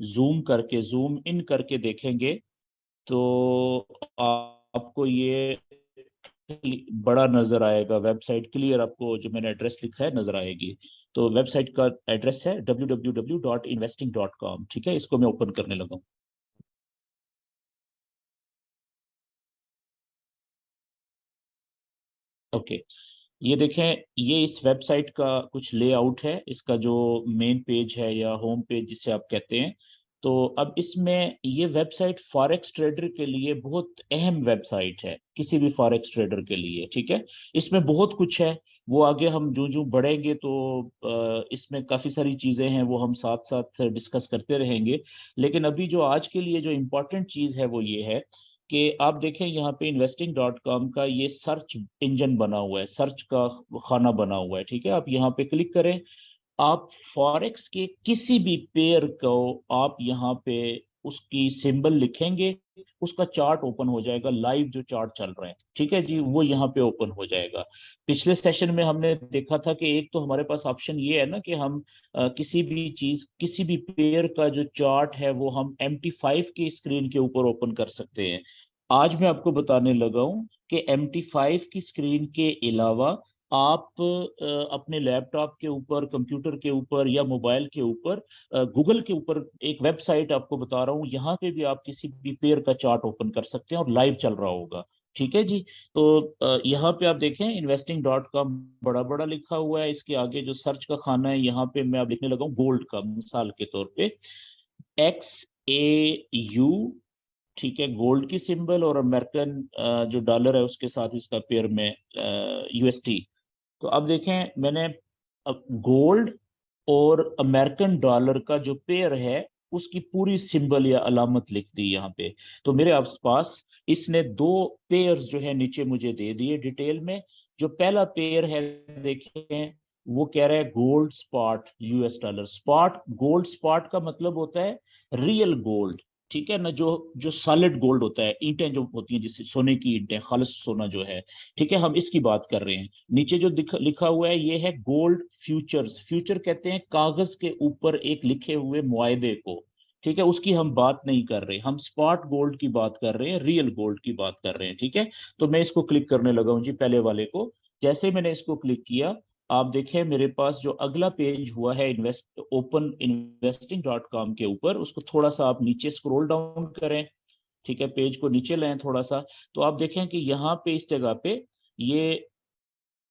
Zoom in करके देखेंगे तो आपको ये बड़ा नजर आएगा। वेबसाइट क्लियर आपको जो मैंने एड्रेस लिखा है नजर आएगी। तो वेबसाइट का एड्रेस है www.investing.com। ठीक है, इसको मैं ओपन करने लगा हूँ। ओके, ये देखें, ये इस वेबसाइट का कुछ लेआउट है, इसका जो मेन पेज है या होम पेज जिसे आप कहते हैं। तो अब इसमें ये वेबसाइट फॉरेक्स ट्रेडर के लिए बहुत अहम वेबसाइट है, किसी भी फॉरेक्स ट्रेडर के लिए। ठीक है, इसमें बहुत कुछ है, वो आगे हम जो जो बढ़ेंगे तो इसमें काफ़ी सारी चीज़ें हैं, वो हम साथ साथ डिस्कस करते रहेंगे। लेकिन अभी जो आज के लिए जो इम्पोर्टेंट चीज़ है वो ये है कि आप देखें यहाँ पे investing.com का ये सर्च इंजन बना हुआ है, सर्च का खाना बना हुआ है। ठीक है, आप यहाँ पे क्लिक करें, आप फॉरेक्स के किसी भी पेयर को आप यहाँ पे उसकी सिंबल लिखेंगे, उसका चार्ट ओपन हो जाएगा, लाइव जो चार्ट चल रहा है। ठीक है जी, वो यहाँ पे ओपन हो जाएगा। पिछले सेशन में हमने देखा था कि एक तो हमारे पास ऑप्शन ये है ना कि हम किसी भी चीज, किसी भी पेयर का जो चार्ट है वो हम MT5 की स्क्रीन के ऊपर ओपन कर सकते हैं। आज मैं आपको बताने लगा हूं कि MT5 की स्क्रीन के अलावा आप अपने लैपटॉप के ऊपर, कंप्यूटर के ऊपर या मोबाइल के ऊपर, गूगल के ऊपर एक वेबसाइट आपको बता रहा हूँ, यहाँ पे भी आप किसी भी पेयर का चार्ट ओपन कर सकते हैं और लाइव चल रहा होगा। ठीक है जी। तो यहाँ पे आप देखें investing.com बड़ा बड़ा लिखा हुआ है, इसके आगे जो सर्च का खाना है यहाँ पे मैं अब लिखने लगा हूँ गोल्ड का, मिसाल के तौर पे XAU। ठीक है, गोल्ड की सिंबल और अमेरिकन जो डॉलर है उसके साथ इसका पेयर में USD। तो अब देखें, मैंने अब गोल्ड और अमेरिकन डॉलर का जो पेयर है उसकी पूरी सिंबल या अलामत लिख दी यहाँ पे। तो मेरे पास इसने दो पेयर्स जो है नीचे मुझे दे दिए डिटेल में। जो पहला पेयर है देखें, वो कह रहा है gold spot US dollar spot. Gold spot का मतलब होता है रियल गोल्ड। ठीक है ना, जो जो सॉलिड गोल्ड होता है, ईंटें जो होती हैं जिससे सोने की ईंटें, खालिस सोना जो है। ठीक है, हम इसकी बात कर रहे हैं। नीचे जो लिखा हुआ है ये है गोल्ड फ्यूचर्स। फ्यूचर कहते हैं कागज के ऊपर एक लिखे हुए मुआयदे को। ठीक है, उसकी हम बात नहीं कर रहे, हम स्पॉट गोल्ड की बात कर रहे हैं, रियल गोल्ड की बात कर रहे हैं। ठीक है, तो मैं इसको क्लिक करने लगा हूं जी, पहले वाले को। जैसे मैंने इसको क्लिक किया, आप देखें मेरे पास जो अगला पेज हुआ है इन्वेस्ट ओपन investing.com के ऊपर, उसको थोड़ा सा आप नीचे स्क्रॉल डाउन करें। ठीक है, पेज को नीचे लाएं थोड़ा सा, तो आप देखें कि यहाँ पे इस जगह पे ये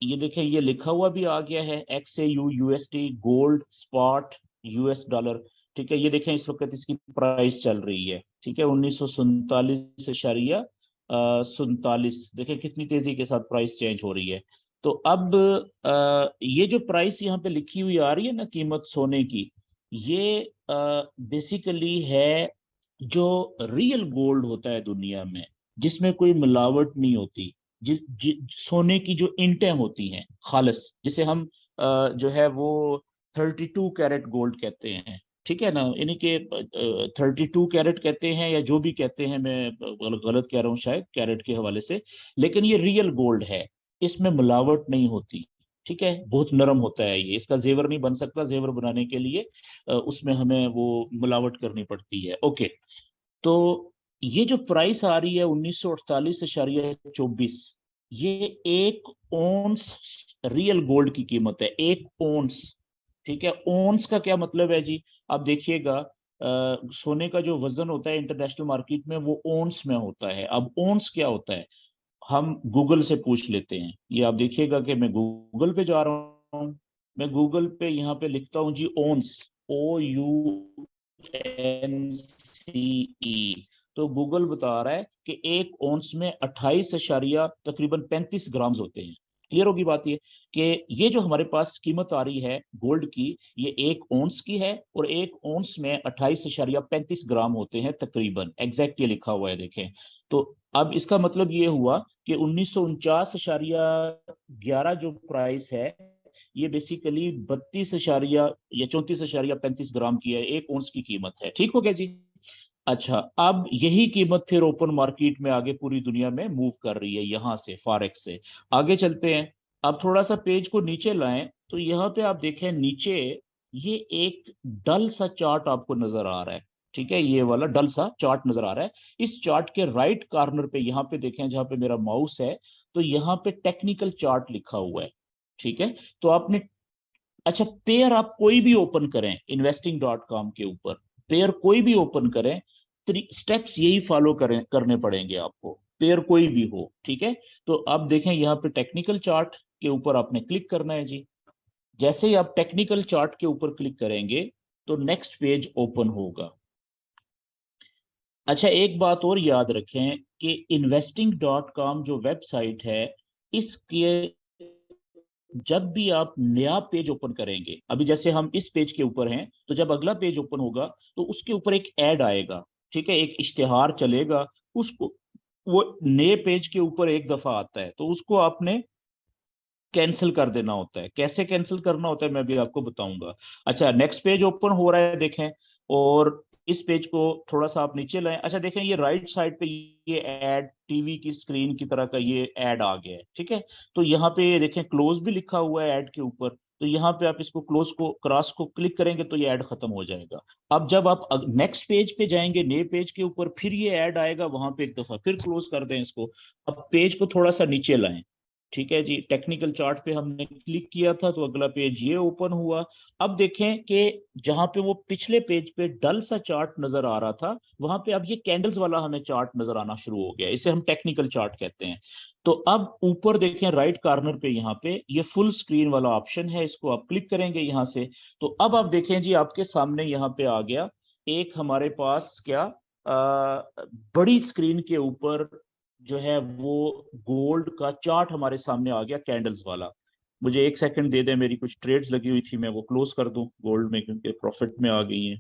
ये देखें, ये लिखा हुआ भी आ गया है XAU USD gold spot US dollar. ठीक है, ये देखें इस वक्त इसकी प्राइस चल रही है। ठीक है, 1947 देखें कितनी तेजी के साथ प्राइस चेंज हो रही है। तो अब ये जो प्राइस यहाँ पे लिखी हुई आ रही है ना, कीमत सोने की, ये बेसिकली है जो रियल गोल्ड होता है दुनिया में, जिसमें कोई मिलावट नहीं होती, सोने की जो इंटें होती हैं खालिस, जिसे हम जो है वो 32 कैरेट गोल्ड कहते हैं। ठीक है ना, इन्हीं के 32 कैरेट कहते हैं या जो भी कहते हैं, मैं गलत कह रहा हूँ शायद कैरेट के हवाले से। लेकिन ये रियल गोल्ड है, इसमें मिलावट नहीं होती। ठीक है, बहुत नरम होता है ये, इसका जेवर नहीं बन सकता, जेवर बनाने के लिए उसमें हमें वो मिलावट करनी पड़ती है। ओके, तो ये जो प्राइस आ रही है 1948.24, ये एक ओंस रियल गोल्ड की कीमत है, एक ओंस। ठीक है, ओंस का क्या मतलब है जी? आप देखिएगा, सोने का जो वजन होता है इंटरनेशनल मार्केट में वो ओंस में होता है। अब ओंस क्या होता है, हम गूगल से पूछ लेते हैं। ये आप देखिएगा कि मैं गूगल पे जा रहा हूँ, मैं गूगल पे यहाँ पे लिखता हूँ जी ओंस, OUNCE। तो गूगल बता रहा है कि एक ओंस में 28 अशारिया तकरीबन 35 ग्राम होते हैं। क्लियर होगी बात ये कि ये जो हमारे पास कीमत आ रही है गोल्ड की, ये एक ओंस की है, और एक ओंस में 28.35 ग्राम होते हैं तकरीबन, एग्जैक्ट ये लिखा हुआ है देखें। तो अब इसका मतलब ये हुआ कि 1949.11 जो प्राइस है, ये बेसिकली 32 या 34.35 ग्राम की है, एक ओंस की कीमत है। ठीक हो गया जी। अच्छा, अब यही कीमत फिर ओपन मार्केट में आगे पूरी दुनिया में मूव कर रही है, यहां से फॉरेक्स से आगे चलते हैं। अब थोड़ा सा पेज को नीचे लाएं तो यहाँ पे आप देखें नीचे ये एक डल सा चार्ट आपको नजर आ रहा है। ठीक है, ये वाला डल सा चार्ट नजर आ रहा है। इस चार्ट के राइट कॉर्नर पे यहाँ पे देखें, जहां पे मेरा माउस है, तो यहाँ पे टेक्निकल चार्ट लिखा हुआ है। ठीक है, तो आपने, अच्छा, पेयर आप कोई भी ओपन करें investing.com के ऊपर, पेयर कोई भी ओपन करें, स्टेप्स यही फॉलो करें, करने पड़ेंगे आपको, पेयर कोई भी हो। ठीक है, तो अब देखें यहाँ पे टेक्निकल चार्ट के ऊपर आपने क्लिक करना है जी। जैसे ही आप टेक्निकल चार्ट के ऊपर क्लिक करेंगे तो नेक्स्ट पेज ओपन होगा। अच्छा, एक बात और याद रखें कि investing.com जो वेबसाइट है, इसके जब भी आप नया पेज ओपन करेंगे, अभी जैसे हम इस पेज के ऊपर हैं, तो जब अगला पेज ओपन होगा तो उसके ऊपर एक ऐड आएगा। ठीक है, एक इश्तिहार चलेगा, उसको, वो नए पेज के ऊपर एक दफा आता है, तो उसको आपने कैंसिल कर देना होता है। कैसे कैंसिल करना होता है मैं भी आपको बताऊंगा। अच्छा, नेक्स्ट पेज ओपन हो रहा है देखें, और इस पेज को थोड़ा सा आप नीचे लाएं। अच्छा देखें, ये राइट साइड पे ये ऐड टीवी की स्क्रीन की तरह का ये ऐड आ गया है। ठीक है, तो यहाँ पे ये देखें क्लोज भी लिखा हुआ है ऐड के ऊपर, तो यहाँ पे आप इसको क्लोज को, क्रॉस को क्लिक करेंगे तो ये ऐड खत्म हो जाएगा। अब जब आप नेक्स्ट पेज पे जाएंगे, नए पेज के ऊपर, फिर ये ऐड आएगा, वहां पे एक दफा फिर क्लोज कर दें इसको। अब पेज को थोड़ा सा नीचे लाएं। ठीक है जी, टेक्निकल चार्ट पे हमने क्लिक किया था तो अगला पेज ये ओपन हुआ। अब देखें कि जहां पे वो पिछले पेज पे डल सा चार्ट नजर आ रहा था, वहां पे अब ये कैंडल्स वाला हमें चार्ट नजर आना शुरू हो गया। इसे हम टेक्निकल चार्ट कहते हैं। तो अब ऊपर देखें राइट कॉर्नर पे, यहाँ पे ये फुल स्क्रीन वाला ऑप्शन है, इसको आप क्लिक करेंगे यहाँ से। तो अब आप देखें जी, आपके सामने यहाँ पे आ गया एक हमारे पास क्या, बड़ी स्क्रीन के ऊपर जो है वो गोल्ड का चार्ट हमारे सामने आ गया, कैंडल्स वाला। मुझे एक सेकंड दे दें, मेरी कुछ ट्रेड्स लगी हुई थी, मैं वो क्लोज कर दूं गोल्ड में, क्योंकि प्रॉफिट में आ गई है।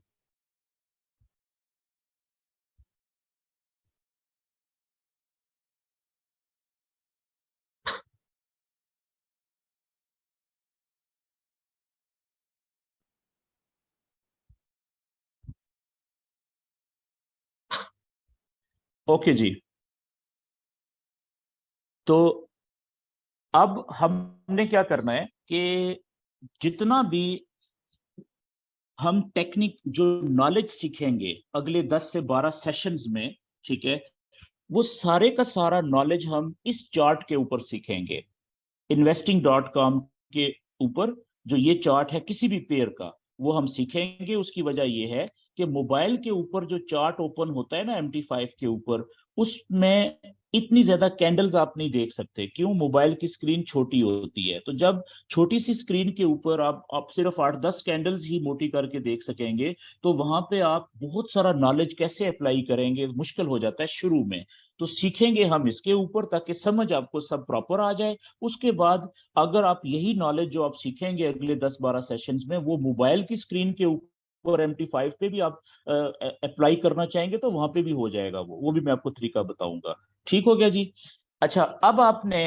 ओके जी, तो अब हमने क्या करना है कि जितना भी हम टेक्निक जो नॉलेज सीखेंगे अगले 10 से 12 सेशंस में, ठीक है, वो सारे का सारा नॉलेज हम इस चार्ट के ऊपर सीखेंगे। investing.com के ऊपर जो ये चार्ट है किसी भी पेयर का, वो हम सीखेंगे। उसकी वजह ये है कि मोबाइल के ऊपर जो चार्ट ओपन होता है ना MT5 के ऊपर, उसमें इतनी ज्यादा कैंडल्स आप नहीं देख सकते। क्यों? मोबाइल की स्क्रीन छोटी होती है। तो जब छोटी सी स्क्रीन के ऊपर आप सिर्फ 8-10 कैंडल्स ही मोटी करके देख सकेंगे, तो वहां पे आप बहुत सारा नॉलेज कैसे अप्लाई करेंगे, मुश्किल हो जाता है शुरू में। तो सीखेंगे हम इसके ऊपर ताकि समझ आपको सब प्रॉपर आ जाए। उसके बाद अगर आप यही नॉलेज जो आप सीखेंगे अगले 10-12 सेशंस में, वो मोबाइल की स्क्रीन के ऊपर MT5 पे भी आप अप्लाई करना चाहेंगे तो वहां पे भी हो जाएगा। वो भी मैं आपको तरीका बताऊंगा। ठीक हो गया जी। अच्छा, अब आपने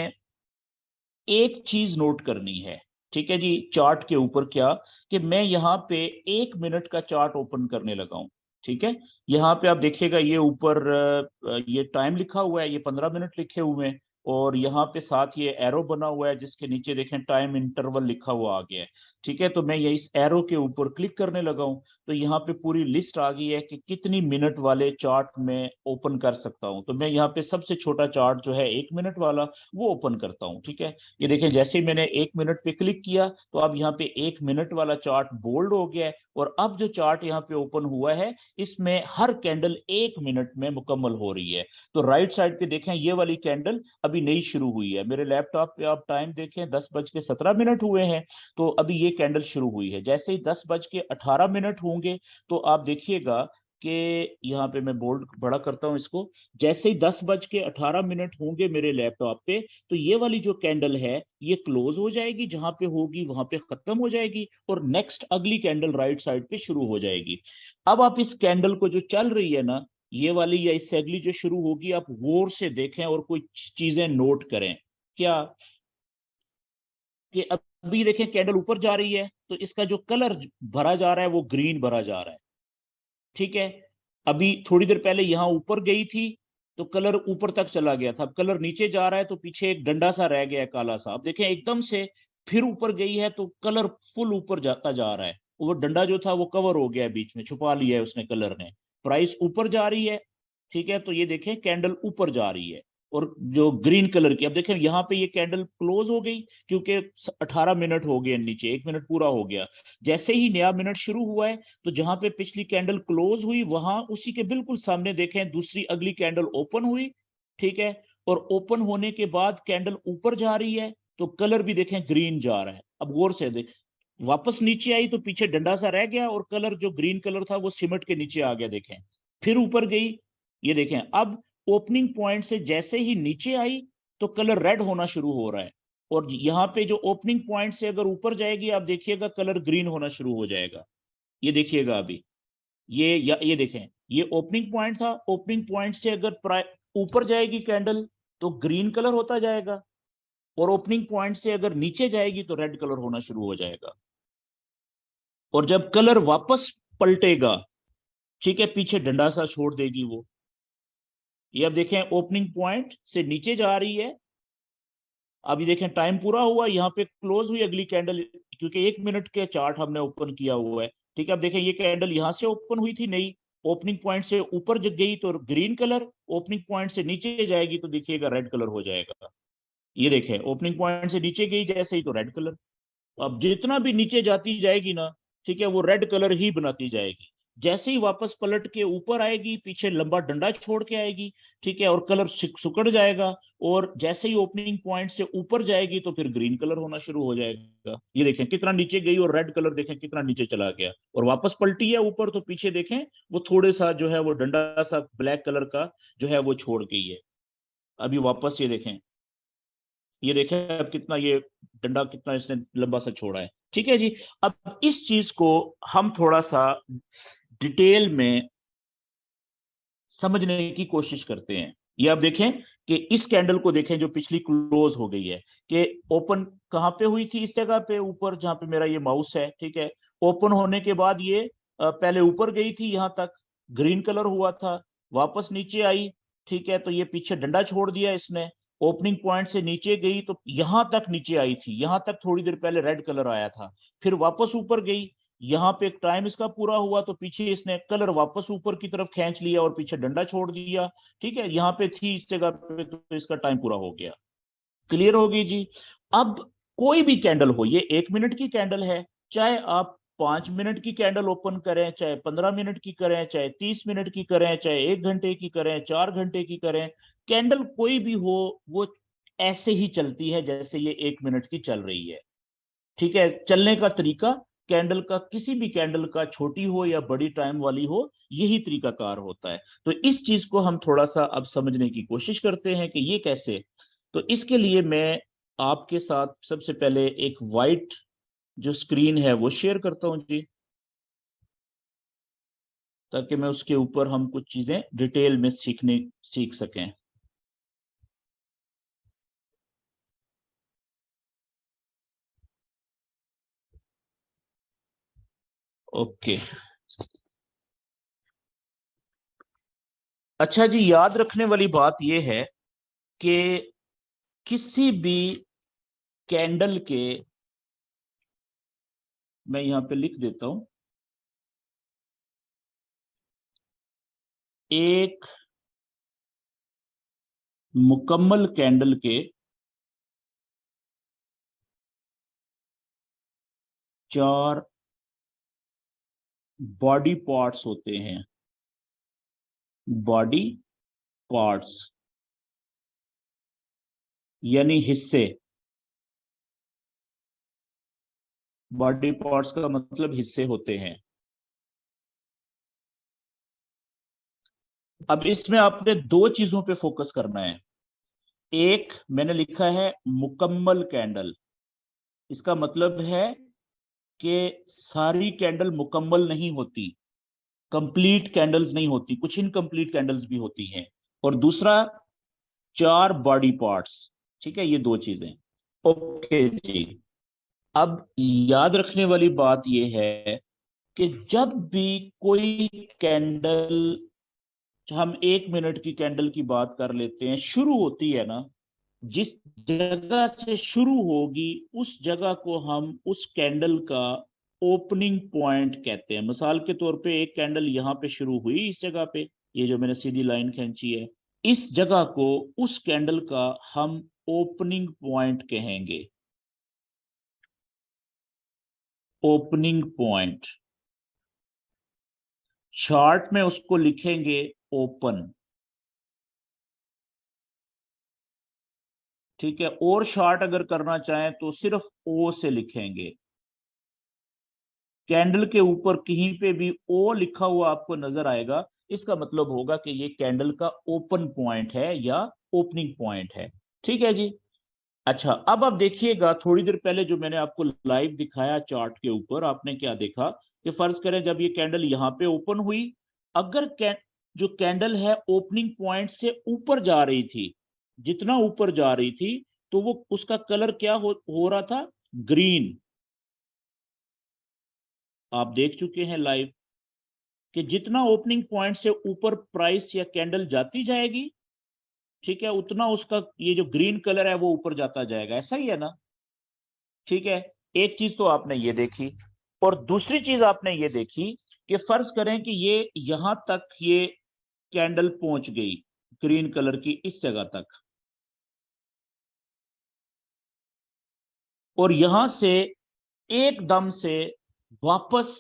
एक चीज नोट करनी है। ठीक है जी, चार्ट के ऊपर क्या, कि मैं यहाँ पे 1 मिनट का चार्ट ओपन करने लगा हूं। ठीक है, यहाँ पे आप देखिएगा ये ऊपर ये टाइम लिखा हुआ है, ये 15 मिनट लिखे हुए हैं, और यहाँ पे साथ ये एरो बना हुआ है जिसके नीचे देखें टाइम इंटरवल लिखा हुआ आ गया है। ठीक है, तो मैं ये इस एरो के ऊपर क्लिक करने लगा हूं, तो यहाँ पे पूरी लिस्ट आ गई है कि कितनी मिनट वाले चार्ट में ओपन कर सकता हूं। तो मैं यहाँ पे सबसे छोटा चार्ट जो है 1 मिनट वाला, वो ओपन करता हूँ। ठीक है, ये देखें जैसे ही मैंने 1 मिनट पे क्लिक किया तो अब यहाँ पे 1 मिनट वाला चार्ट बोल्ड हो गया है, और अब जो चार्ट यहाँ पे ओपन हुआ है, इसमें हर कैंडल 1 मिनट में मुकम्मल हो रही है। तो राइट साइड पे देखें, ये वाली कैंडल अभी नई शुरू हुई है। मेरे लैपटॉप पे आप टाइम देखें, 10:17 हुए हैं, तो अभी ये कैंडल शुरू हुई है। जैसे ही 10:18 होंगे, तो आप देखिएगा कि यहाँ पे मैं बोल्ड बड़ा करता हूँ इसको। जैसे ही 10:18 होंगे मेरे लैपटॉप पे, तो ये वाली जो कैंडल है ये क्लोज हो जाएगी, जहां पे होगी वहां पे खत्म हो जाएगी, और नेक्स्ट अगली कैंडल राइट साइड पे शुरू हो जाएगी। अब आप इस कैंडल को जो चल रही है ना, ये वाली या इससे अगली जो शुरू होगी, आप गौर से देखें और कोई चीजें नोट करें। क्या, कि अभी देखें कैंडल ऊपर जा रही है, तो इसका जो कलर भरा जा रहा है वो ग्रीन भरा जा रहा है। ठीक है, अभी थोड़ी देर पहले यहां ऊपर गई थी तो कलर ऊपर तक चला गया था, अब कलर नीचे जा रहा है तो पीछे एक डंडा सा रह गया है काला सा। अब देखें एकदम से फिर ऊपर गई है तो कलर फुल ऊपर जाता जा रहा है, वो डंडा जो था वो कवर हो गया है, बीच में छुपा लिया है उसने कलर ने। प्राइस ऊपर जा रही है, ठीक है, तो ये देखें कैंडल ऊपर जा रही है। और जो ग्रीन कलर की, अब देखें यहाँ पे ये कैंडल क्लोज हो गई क्योंकि 18 मिनट हो गए, नीचे 1 मिनट पूरा हो गया। जैसे ही नया मिनट शुरू हुआ है तो जहां पे पिछली कैंडल क्लोज हुई वहां उसी के बिल्कुल सामने देखें दूसरी अगली कैंडल ओपन हुई, ठीक है। और ओपन होने के बाद कैंडल ऊपर जा रही है तो कलर भी देखें ग्रीन जा रहा है। अब गौर से देख, वापस नीचे आई तो पीछे डंडा सा रह गया और कलर जो ग्रीन कलर था वो सिमट के नीचे आ गया, देखें। फिर ऊपर गई, ये देखें अब ओपनिंग पॉइंट से जैसे ही नीचे आई तो कलर रेड होना शुरू हो रहा है। और यहाँ पे जो ओपनिंग पॉइंट से अगर ऊपर जाएगी आप देखिएगा कलर ग्रीन होना शुरू हो जाएगा। ये देखिएगा अभी, ये देखें, ये ओपनिंग पॉइंट था, ओपनिंग पॉइंट से अगर ऊपर जाएगी कैंडल तो ग्रीन कलर होता जाएगा, और ओपनिंग पॉइंट से अगर नीचे जाएगी तो रेड कलर होना शुरू हो जाएगा। और जब कलर वापस पलटेगा, ठीक है, पीछे डंडा सा छोड़ देगी वो। ये अब देखें ओपनिंग पॉइंट से नीचे जा रही है। अभी देखें टाइम पूरा हुआ, यहाँ पे क्लोज हुई अगली कैंडल, क्योंकि 1 मिनट के चार्ट हमने ओपन किया हुआ है, ठीक है। अब देखें ये कैंडल यहाँ से ओपन हुई थी, नई ओपनिंग पॉइंट से ऊपर जग गई तो ग्रीन कलर, ओपनिंग पॉइंट से नीचे जाएगी तो देखिएगा रेड कलर हो जाएगा। ये देखें ओपनिंग पॉइंट से नीचे गई जैसे ही तो रेड कलर। अब जितना भी नीचे जाती जाएगी ना, ठीक है, वो रेड कलर ही बनाती जाएगी। जैसे ही वापस पलट के ऊपर आएगी पीछे लंबा डंडा छोड़ के आएगी, ठीक है, और कलर सुकड़ जाएगा। और जैसे ही ओपनिंग पॉइंट से ऊपर जाएगी तो फिर ग्रीन कलर होना शुरू हो जाएगा। ये देखें कितना नीचे गई और रेड कलर देखें कितना नीचे चला गया। और वापस पलटी है ऊपर तो पीछे देखें वो थोड़े सा जो है वो डंडा सा ब्लैक कलर का जो है वो छोड़ गई है। अभी वापस ये देखें, ये देखें अब कितना ये डंडा कितना इसने लंबा सा छोड़ा है, ठीक है जी। अब इस चीज को हम थोड़ा सा डिटेल में समझने की कोशिश करते हैं। ये आप देखें कि इस कैंडल को देखें जो पिछली क्लोज हो गई है, कि ओपन कहां पे हुई थी, इस जगह पे ऊपर जहां पे मेरा ये माउस है, ठीक है। ओपन होने के बाद ये पहले ऊपर गई थी, यहां तक ग्रीन कलर हुआ था, वापस नीचे आई, ठीक है, तो ये पीछे डंडा छोड़ दिया इसने। ओपनिंग पॉइंट से नीचे गई तो यहां तक नीचे आई थी, यहां तक थोड़ी देर पहले रेड कलर आया था। फिर वापस ऊपर गई, यहाँ पे एक टाइम इसका पूरा हुआ तो पीछे इसने कलर वापस ऊपर की तरफ खींच लिया और पीछे डंडा छोड़ दिया, ठीक है। यहाँ पे थी इस जगह पे तो इसका टाइम पूरा हो गया। क्लियर होगी जी। अब कोई भी कैंडल हो, ये 1 मिनट की कैंडल है, चाहे आप 5 मिनट की कैंडल ओपन करें, चाहे 15 मिनट की करें, चाहे 30 मिनट की करें, चाहे 1 घंटे की करें, 4 घंटे की करें, कैंडल कोई भी हो वो ऐसे ही चलती है जैसे ये 1 मिनट की चल रही है, ठीक है। चलने का तरीका कैंडल का, किसी भी कैंडल का, छोटी हो या बड़ी टाइम वाली हो, यही तरीकाकार होता है। तो इस चीज को हम थोड़ा सा अब समझने की कोशिश करते हैं कि ये कैसे। तो इसके लिए मैं आपके साथ सबसे पहले एक वाइट जो स्क्रीन है वो शेयर करता हूं जी, ताकि मैं उसके ऊपर हम कुछ चीजें डिटेल में सीख सकें। ओके। अच्छा जी, याद रखने वाली बात यह है कि किसी भी कैंडल के, मैं यहां पे लिख देता हूं, एक मुकम्मल कैंडल के 4 बॉडी पार्ट्स होते हैं। बॉडी पार्ट्स यानी हिस्से। बॉडी पार्ट्स का मतलब हिस्से होते हैं। अब इसमें आपने दो चीजों पे फोकस करना है। एक मैंने लिखा है मुकम्मल कैंडल, इसका मतलब है कि सारी कैंडल मुकम्मल नहीं होती, कंप्लीट कैंडल्स नहीं होती, कुछ इनकम्प्लीट कैंडल्स भी होती हैं। और दूसरा 4 बॉडी पार्ट्स, ठीक है, ये दो चीजें। ओके जी। अब याद रखने वाली बात यह है कि जब भी कोई कैंडल, हम 1 मिनट की कैंडल की बात कर लेते हैं, शुरू होती है ना, जिस जगह से शुरू होगी उस जगह को हम उस कैंडल का ओपनिंग पॉइंट कहते हैं। मिसाल के तौर पे एक कैंडल यहाँ पे शुरू हुई इस जगह पे, ये जो मैंने सीधी लाइन खींची है, इस जगह को उस कैंडल का हम ओपनिंग पॉइंट कहेंगे। ओपनिंग पॉइंट चार्ट में उसको लिखेंगे ओपन, ठीक है। और शार्ट अगर करना चाहें तो सिर्फ ओ से लिखेंगे। कैंडल के ऊपर कहीं पे भी ओ लिखा हुआ आपको नजर आएगा, इसका मतलब होगा कि ये कैंडल का ओपन पॉइंट है या ओपनिंग पॉइंट है, ठीक है जी। अच्छा, अब आप देखिएगा, थोड़ी देर पहले जो मैंने आपको लाइव दिखाया चार्ट के ऊपर, आपने क्या देखा कि फर्ज करें जब ये कैंडल यहाँ पे ओपन हुई, अगर जो कैंडल है ओपनिंग पॉइंट से ऊपर जा रही थी, जितना ऊपर जा रही थी, तो वो उसका कलर क्या हो रहा था, ग्रीन। आप देख चुके हैं लाइव कि जितना ओपनिंग पॉइंट से ऊपर प्राइस या कैंडल जाती जाएगी, ठीक है, उतना उसका ये जो ग्रीन कलर है वो ऊपर जाता जाएगा, ऐसा ही है ना, ठीक है। एक चीज तो आपने ये देखी, और दूसरी चीज आपने ये देखी कि फर्ज करें कि ये यहां तक ये कैंडल पहुंच गई ग्रीन कलर की इस जगह तक, और यहां से एकदम से वापस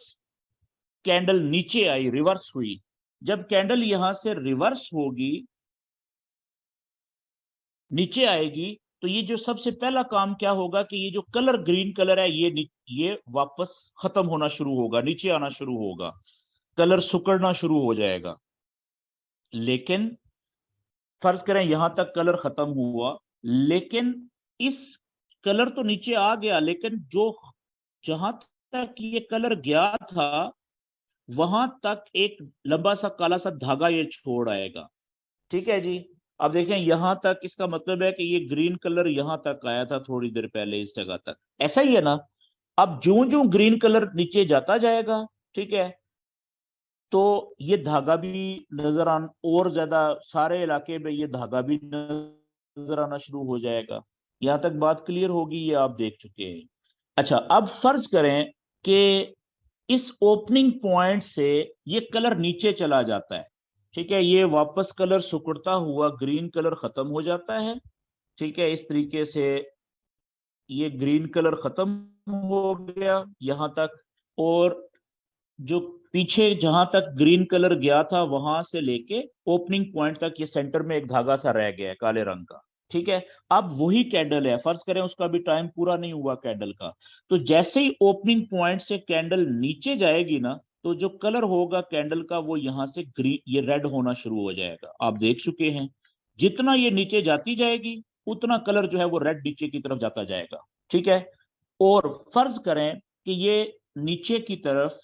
कैंडल नीचे आई, रिवर्स हुई। जब कैंडल यहां से रिवर्स होगी, नीचे आएगी, तो ये जो सबसे पहला काम क्या होगा कि ये जो कलर ग्रीन कलर है ये वापस खत्म होना शुरू होगा, नीचे आना शुरू होगा, कलर सुकड़ना शुरू हो जाएगा। लेकिन फर्ज करें यहां तक कलर खत्म हुआ, लेकिन इस कलर तो नीचे आ गया, लेकिन जो जहां तक ये कलर गया था वहां तक एक लंबा सा काला सा धागा ये छोड़ आएगा, ठीक है जी। अब देखें यहां तक, इसका मतलब है कि ये ग्रीन कलर यहां तक आया था थोड़ी देर पहले इस जगह तक, ऐसा ही है ना। अब ज्यों ज्यों ग्रीन कलर नीचे जाता जाएगा, ठीक है, तो ये धागा भी नजर आना, और ज्यादा सारे इलाके में ये धागा भी नजर आना शुरू हो जाएगा। यहां तक बात क्लियर होगी, ये आप देख चुके हैं। अच्छा, अब फर्ज करें कि इस ओपनिंग पॉइंट से ये कलर नीचे चला जाता है, ठीक है, ये वापस कलर सिकुड़ता हुआ ग्रीन कलर खत्म हो जाता है, ठीक है, इस तरीके से ये ग्रीन कलर खत्म हो गया यहां तक, और जो पीछे जहां तक ग्रीन कलर गया था वहां से लेके ओपनिंग पॉइंट तक ये सेंटर में एक धागा सा रह गया है काले रंग का, ठीक है। अब वही कैंडल है, फर्ज करें उसका भी टाइम पूरा नहीं हुआ कैंडल का, तो जैसे ही ओपनिंग पॉइंट से कैंडल नीचे जाएगी ना, तो जो कलर होगा कैंडल का वो यहां से ग्रीन, ये रेड होना शुरू हो जाएगा। आप देख चुके हैं, जितना ये नीचे जाती जाएगी उतना कलर जो है वो रेड नीचे की तरफ जाता जाएगा, ठीक है। और फर्ज करें कि ये नीचे की तरफ,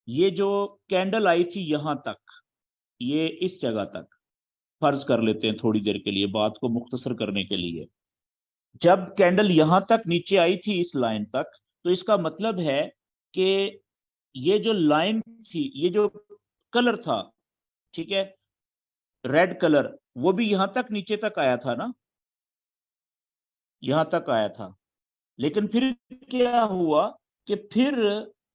ये जो कैंडल आई थी यहां तक, ये इस जगह तक, फर्ज कर लेते हैं थोड़ी देर के लिए बात को मुख्तसर करने के लिए, जब कैंडल यहां तक नीचे आई थी इस लाइन तक, तो इसका मतलब है कि ये जो लाइन थी, ये जो कलर था, ठीक है, रेड कलर, वो भी यहां तक नीचे तक आया था ना, यहां तक आया था। लेकिन फिर क्या हुआ कि फिर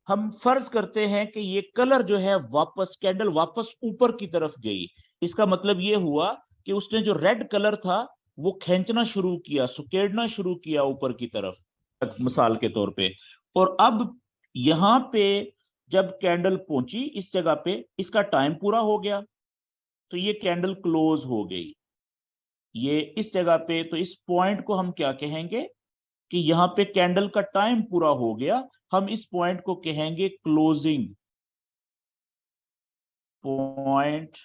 हम फर्ज करते हैं कि ये कलर जो है वापस, कैंडल वापस ऊपर की तरफ गई, इसका मतलब ये हुआ कि उसने जो रेड कलर था वो खींचना शुरू किया, सुकेड़ना शुरू किया ऊपर की तरफ, मिसाल के तौर पे। और अब यहां पे जब कैंडल पहुंची इस जगह पे, इसका टाइम पूरा हो गया, तो ये कैंडल क्लोज हो गई ये इस जगह पे, तो इस पॉइंट को हम क्या कहेंगे कि यहां पे कैंडल का टाइम पूरा हो गया, हम इस पॉइंट को कहेंगे क्लोजिंग पॉइंट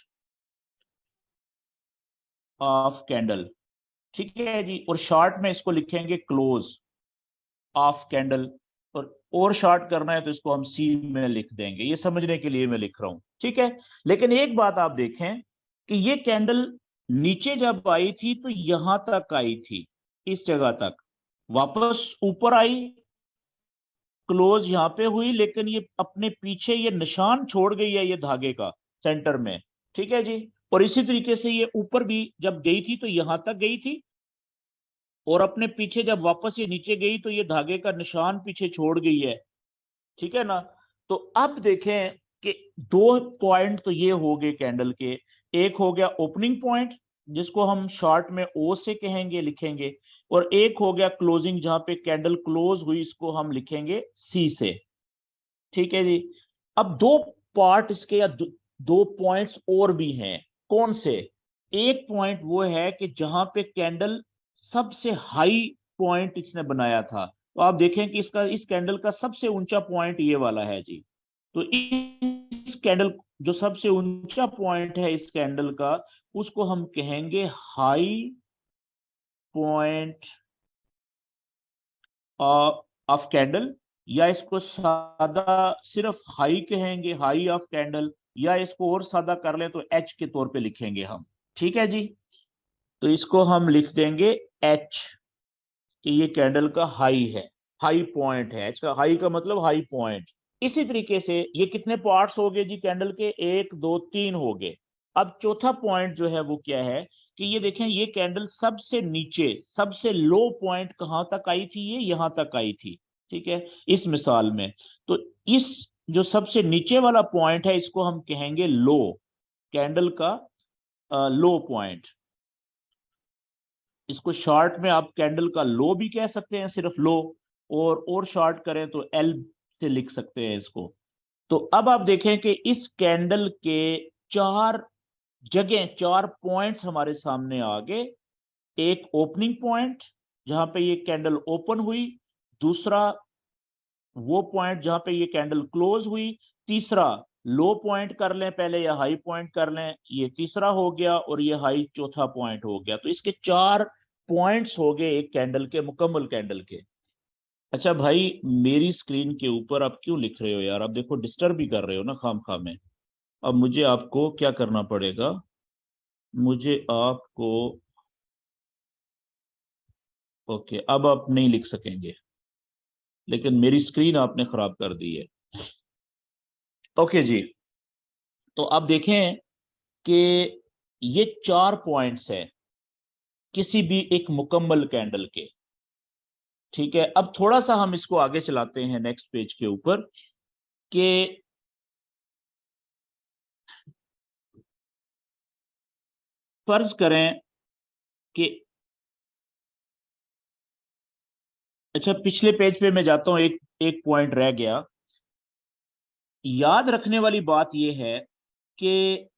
ऑफ कैंडल, ठीक है जी। और शॉर्ट में इसको लिखेंगे क्लोज ऑफ कैंडल, और शॉर्ट करना है तो इसको हम सी में लिख देंगे, ये समझने के लिए मैं लिख रहा हूं, ठीक है। लेकिन एक बात आप देखें कि ये कैंडल नीचे जब आई थी तो यहां तक आई थी, इस जगह तक, वापस ऊपर आई, क्लोज यहां पे हुई, लेकिन ये अपने पीछे ये निशान छोड़ गई है ये धागे का सेंटर में, ठीक है जी। और इसी तरीके से ये ऊपर भी जब गई थी तो यहां तक गई थी, और अपने पीछे जब वापस ये नीचे गई तो ये धागे का निशान पीछे छोड़ गई है, ठीक है ना। तो अब देखें कि दो पॉइंट तो ये हो गए कैंडल के। एक हो गया ओपनिंग पॉइंट, जिसको हम शॉर्ट में ओ से कहेंगे, लिखेंगे, और एक हो गया क्लोजिंग, जहां पे कैंडल क्लोज हुई, इसको हम लिखेंगे सी से। ठीक है जी। अब दो पार्ट इसके, या दो पॉइंट्स और भी हैं। कौन से? एक पॉइंट वो है कि जहां पे कैंडल सबसे हाई पॉइंट इसने बनाया था। तो आप देखें कि इसका, इस कैंडल का सबसे ऊंचा पॉइंट ये वाला है जी। तो इस कैंडल, जो सबसे ऊंचा पॉइंट है इस कैंडल का, उसको हम कहेंगे हाई पॉइंट ऑफ कैंडल, या इसको सादा सिर्फ हाई कहेंगे, हाई ऑफ कैंडल, या इसको और सादा कर ले तो एच के तौर पे लिखेंगे हम। ठीक है जी। तो इसको हम लिख देंगे एच, कि ये कैंडल का हाई है, हाई पॉइंट है। एच का हाई का मतलब हाई पॉइंट। इसी तरीके से ये कितने पार्ट्स हो गए जी कैंडल के? एक, दो, तीन हो गए। अब चौथा पॉइंट जो है वो क्या है, कि ये देखें, ये कैंडल सबसे नीचे, सबसे लो पॉइंट कहां तक आई थी? ये यहां तक आई थी। ठीक है, इस मिसाल में। तो इस जो सबसे नीचे वाला पॉइंट है, इसको हम कहेंगे लो, कैंडल का लो पॉइंट। इसको शॉर्ट में आप कैंडल का लो भी कह सकते हैं, सिर्फ लो, और शॉर्ट करें तो एल से लिख सकते हैं इसको। तो अब आप देखें कि इस कैंडल के चार जगह, चार पॉइंट्स हमारे सामने आ गए। एक ओपनिंग पॉइंट, जहां पे ये कैंडल ओपन हुई। दूसरा वो पॉइंट जहां पे ये कैंडल क्लोज हुई। तीसरा लो पॉइंट कर लें पहले, या हाई पॉइंट कर लें, ये तीसरा हो गया, और ये हाई चौथा पॉइंट हो गया। तो इसके चार पॉइंट्स हो गए एक कैंडल के, मुकम्मल कैंडल के। अच्छा भाई, मेरी स्क्रीन के ऊपर आप क्यों लिख रहे हो यार? आप देखो डिस्टर्ब भी कर रहे हो ना खाम खा में। अब मुझे आपको क्या करना पड़ेगा? मुझे आपको, ओके, अब आप नहीं लिख सकेंगे, लेकिन मेरी स्क्रीन आपने खराब कर दी है। ओके जी। तो अब देखें कि ये चार पॉइंट्स हैं किसी भी एक मुकम्मल कैंडल के। ठीक है, अब थोड़ा सा हम इसको आगे चलाते हैं नेक्स्ट पेज के ऊपर, कि फर्ज करें कि, अच्छा पिछले पेज पे मैं जाता हूं, एक एक पॉइंट रह गया। याद रखने वाली बात यह है कि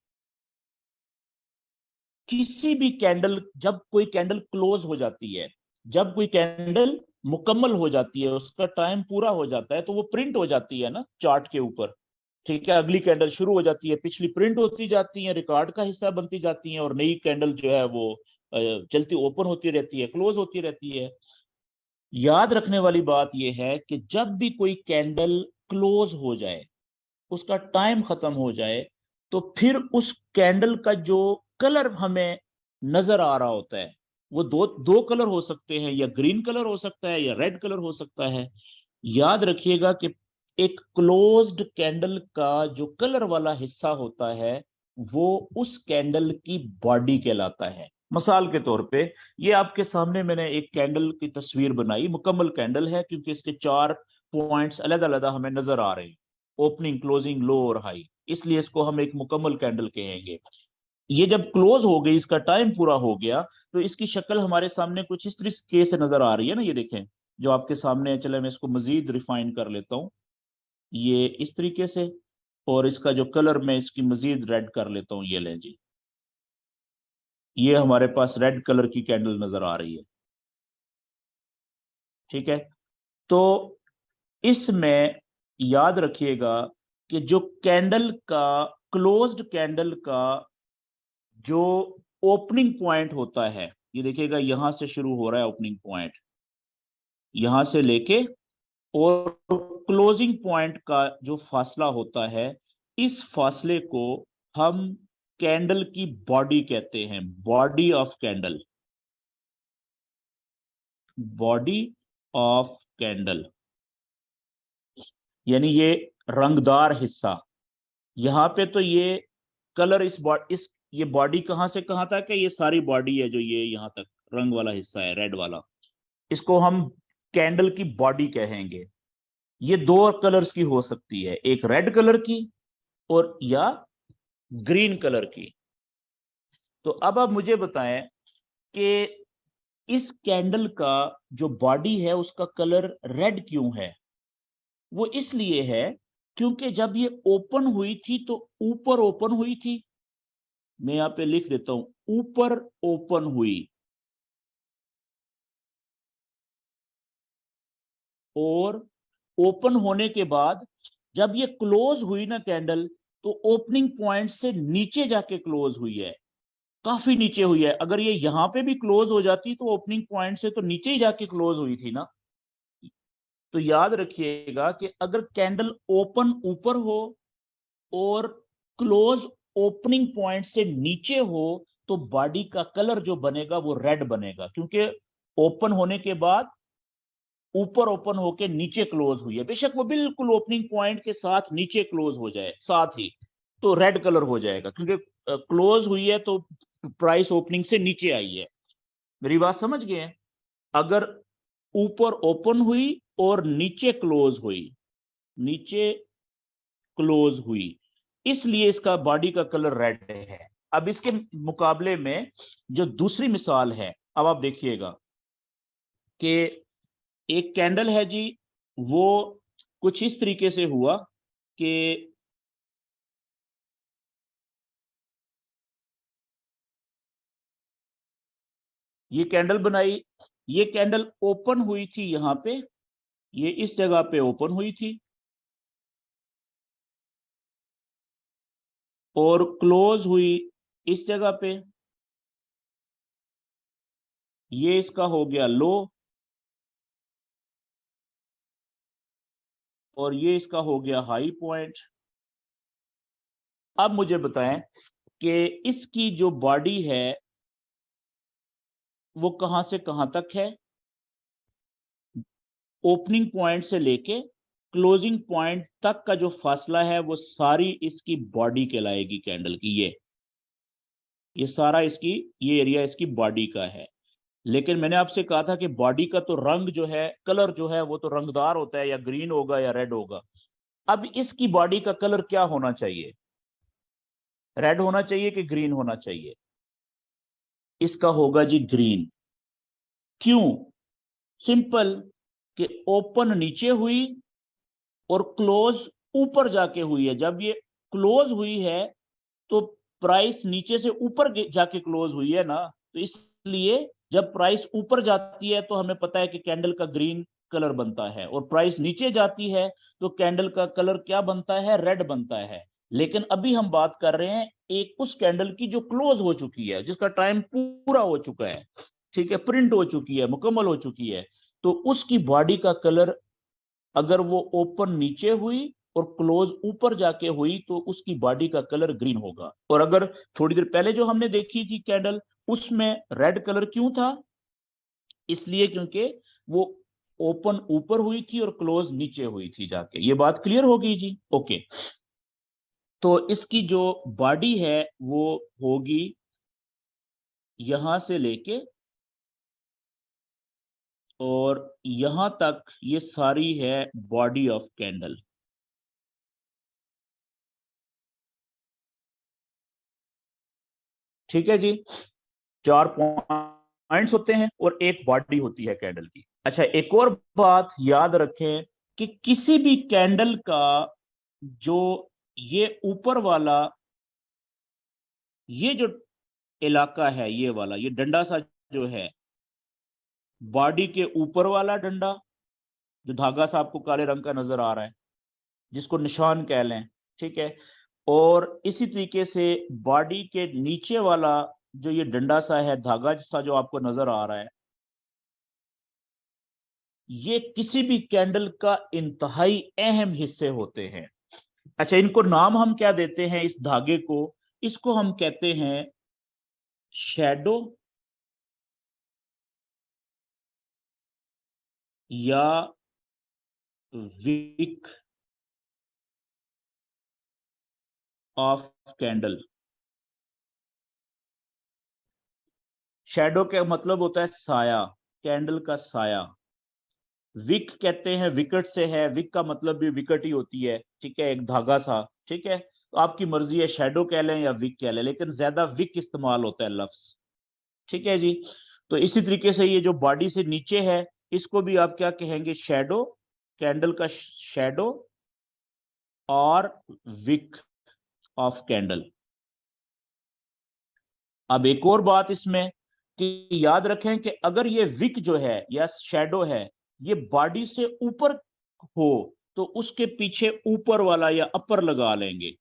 किसी भी कैंडल, जब कोई कैंडल क्लोज हो जाती है, जब कोई कैंडल मुकम्मल हो जाती है, उसका टाइम पूरा हो जाता है, तो वो प्रिंट हो जाती है ना चार्ट के ऊपर। ठीक है, अगली कैंडल शुरू हो जाती है, पिछली प्रिंट होती जाती है, रिकॉर्ड का हिस्सा बनती जाती है, और नई कैंडल जो है वो चलती, ओपन होती रहती है, क्लोज होती रहती है। याद रखने वाली बात यह है कि जब भी कोई कैंडल क्लोज हो जाए, उसका टाइम खत्म हो जाए, तो फिर उस कैंडल का जो कलर हमें नजर आ रहा होता है, वो दो दो कलर हो सकते हैं, या ग्रीन कलर हो सकता है, या रेड कलर हो सकता है। याद रखिएगा कि एक क्लोज्ड कैंडल का जो कलर वाला हिस्सा होता है, वो उस कैंडल की बॉडी कहलाता है। मिसाल के तौर पे, ये आपके सामने मैंने एक कैंडल की तस्वीर बनाई, मुकम्मल कैंडल है, क्योंकि इसके चार पॉइंट्स अलग अलग हमें नजर आ रहे हैं, ओपनिंग, क्लोजिंग, लो और हाई, इसलिए इसको हम एक मुकम्मल कैंडल कहेंगे। ये जब क्लोज हो गई, इसका टाइम पूरा हो गया, तो इसकी शक्ल हमारे सामने कुछ इस तरीके से नजर आ रही है ना, ये देखें जो आपके सामने है। चले मैं इसको मजीद रिफाइन कर लेता हूँ, ये इस तरीके से। और इसका जो कलर, मैं इसकी मजीद रेड कर लेता हूँ, ये लें जी। ये हमारे पास रेड कलर की कैंडल नजर आ रही है। ठीक है। तो इसमें याद रखिएगा कि जो कैंडल का, क्लोज्ड कैंडल का जो ओपनिंग पॉइंट होता है, ये देखिएगा यहां से शुरू हो रहा है ओपनिंग पॉइंट, यहां से लेके, और क्लोजिंग पॉइंट का जो फासला होता है, इस फासले को हम कैंडल की बॉडी कहते हैं, body of candle, body of candle. यानी ये रंगदार हिस्सा, यहाँ पे तो ये कलर, इस ये बॉडी कहां से कहां तक है? ये सारी बॉडी है, जो ये यहाँ तक रंग वाला हिस्सा है, रेड वाला, इसको हम कैंडल की बॉडी कहेंगे। ये दो कलर्स की हो सकती है, एक रेड कलर की और या ग्रीन कलर की। तो अब आप मुझे बताएं कि इस कैंडल का जो बॉडी है उसका कलर रेड क्यों है। वो इसलिए है क्योंकि जब ये ओपन हुई थी तो ऊपर ओपन हुई थी। मैं यहां पे लिख देता हूं, ऊपर ओपन हुई, और ओपन होने के बाद जब ये क्लोज हुई ना कैंडल, तो ओपनिंग पॉइंट से नीचे जाके क्लोज हुई है, काफी नीचे हुई है। अगर ये यहां पे भी क्लोज हो जाती तो ओपनिंग पॉइंट से तो नीचे ही जाके क्लोज हुई थी ना। तो याद रखिएगा कि अगर कैंडल ओपन ऊपर हो और क्लोज ओपनिंग पॉइंट से नीचे हो, तो बॉडी का कलर जो बनेगा वो रेड बनेगा, क्योंकि ओपन होने के बाद ऊपर ओपन होके नीचे क्लोज हुई है। बेशक वो बिल्कुल ओपनिंग पॉइंट के साथ नीचे क्लोज हो जाए साथ ही, तो रेड कलर हो जाएगा, क्योंकि क्लोज हुई है तो प्राइस ओपनिंग से नीचे आई है। मेरी बात समझ गए हैं? अगर ऊपर ओपन हुई और नीचे क्लोज हुई, नीचे क्लोज हुई, इसलिए इसका बॉडी का कलर रेड है। अब इसके मुकाबले में जो दूसरी मिसाल है, अब आप देखिएगा कि एक कैंडल है जी, वो कुछ इस तरीके से हुआ कि ये कैंडल बनाई, ये कैंडल ओपन हुई थी यहां पे, ये इस जगह पे ओपन हुई थी और क्लोज हुई इस जगह पे। ये इसका हो गया लो और ये इसका हो गया हाई पॉइंट। अब मुझे बताएं कि इसकी जो बॉडी है वो कहां से कहां तक है। ओपनिंग पॉइंट से लेके क्लोजिंग पॉइंट तक का जो फासला है वो सारी इसकी बॉडी कहलाएगी कैंडल की। ये सारा इसकी, ये एरिया इसकी बॉडी का है। लेकिन मैंने आपसे कहा था कि बॉडी का तो रंग जो है, कलर जो है वो तो रंगदार होता है, या ग्रीन होगा या रेड होगा। अब इसकी बॉडी का कलर क्या होना चाहिए? रेड होना चाहिए कि ग्रीन होना चाहिए? इसका होगा जी ग्रीन। क्यों? सिंपल, कि ओपन नीचे हुई और क्लोज ऊपर जाके हुई है। जब ये क्लोज हुई है तो प्राइस नीचे से ऊपर जाके क्लोज हुई है ना, तो इसलिए जब प्राइस ऊपर जाती है तो हमें पता है कि कैंडल का ग्रीन कलर बनता है, और प्राइस नीचे जाती है तो कैंडल का कलर क्या बनता है? रेड बनता है। लेकिन अभी हम बात कर रहे हैं एक उस कैंडल की जो क्लोज हो चुकी है, जिसका टाइम पूरा हो चुका है, ठीक है, प्रिंट हो चुकी है, मुकम्मल हो चुकी है। तो उसकी बॉडी का कलर, अगर वो ओपन नीचे हुई और क्लोज ऊपर जाके हुई, तो उसकी बॉडी का कलर ग्रीन होगा। और अगर थोड़ी देर पहले जो हमने देखी थी कैंडल, उसमें रेड कलर क्यों था? इसलिए क्योंकि वो ओपन ऊपर हुई थी और क्लोज नीचे हुई थी जाके। ये बात क्लियर हो गई जी? ओके। तो इसकी जो बॉडी है वो होगी यहां से लेके और यहां तक, ये सारी है बॉडी ऑफ कैंडल। ठीक है जी। चार पॉइंट्स होते हैं और एक बॉडी होती है कैंडल की। अच्छा, एक और बात याद रखें कि किसी भी कैंडल का जो ये ऊपर वाला, ये जो इलाका है, ये वाला, ये डंडा सा जो है, बॉडी के ऊपर वाला डंडा, जो धागा सा आपको काले रंग का नजर आ रहा है, जिसको निशान कह लें, ठीक है। और इसी तरीके से बॉडी के नीचे वाला जो ये डंडा सा है, धागा सा जो आपको नजर आ रहा है, ये किसी भी कैंडल का इंतहाई अहम हिस्से होते हैं। अच्छा, इनको नाम हम क्या देते हैं इस धागे को? इसको हम कहते हैं शैडो, या विक ऑफ कैंडल। शैडो का मतलब होता है साया, कैंडल का साया। विक कहते हैं, विकेट से है, विक का मतलब भी विकेट ही होती है, ठीक है, एक धागा सा, ठीक है। तो आपकी मर्जी है शैडो कह लें या विक कह लें, लेकिन ज्यादा विक इस्तेमाल होता है लफ्ज, ठीक है जी। तो इसी तरीके से ये जो बॉडी से नीचे है, इसको भी आप क्या कहेंगे, शैडो, कैंडल का शैडो और विक ऑफ कैंडल। अब एक और बात इसमें कि याद रखें कि अगर ये विक जो है या शैडो है, ये बॉडी से ऊपर हो तो उसके पीछे ऊपर वाला या अपर लगा लेंगे,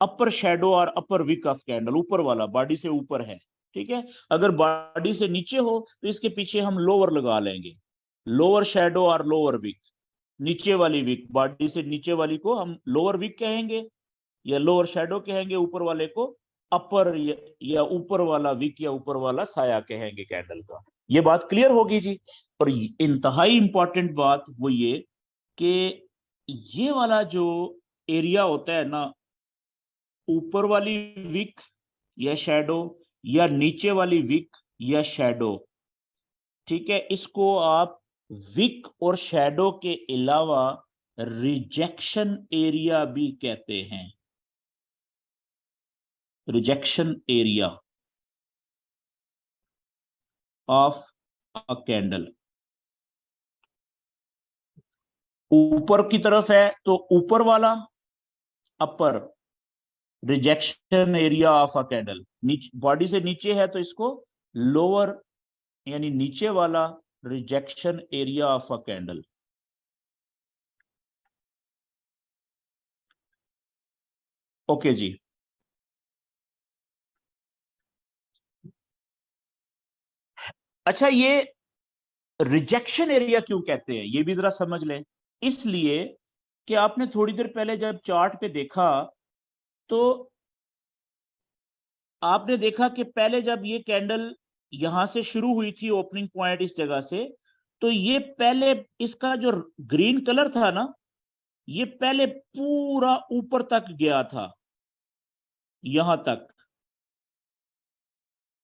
अपर शैडो और अपर विक ऑफ कैंडल, ऊपर वाला बॉडी से ऊपर है, ठीक है। अगर बॉडी से नीचे हो तो इसके पीछे हम लोअर लगा लेंगे, लोअर शैडो और लोअर विक, नीचे वाली विक, बॉडी से नीचे वाली को हम लोअर विक कहेंगे या लोअर शैडो कहेंगे, ऊपर वाले को अपर या ऊपर वाला विक या ऊपर वाला साया कहेंगे कैंडल का। ये बात क्लियर होगी जी। और इंतहाई इंपॉर्टेंट बात वो ये कि ये वाला जो एरिया होता है ना, ऊपर वाली विक या शैडो या नीचे वाली विक या शैडो, ठीक है, इसको आप विक और शैडो के अलावा रिजेक्शन एरिया भी कहते हैं, rejection area of a candle. ऊपर की तरफ है तो ऊपर वाला upper, rejection area of a candle, नीचे बॉडी से नीचे है तो इसको लोअर यानी नीचे वाला rejection area of a candle. Okay जी। अच्छा, ये रिजेक्शन एरिया क्यों कहते हैं ये भी जरा समझ लें। इसलिए कि आपने थोड़ी देर पहले जब चार्ट पे देखा तो आपने देखा कि पहले जब ये कैंडल यहां से शुरू हुई थी, ओपनिंग पॉइंट इस जगह से, तो ये पहले इसका जो ग्रीन कलर था ना, ये पहले पूरा ऊपर तक गया था, यहां तक,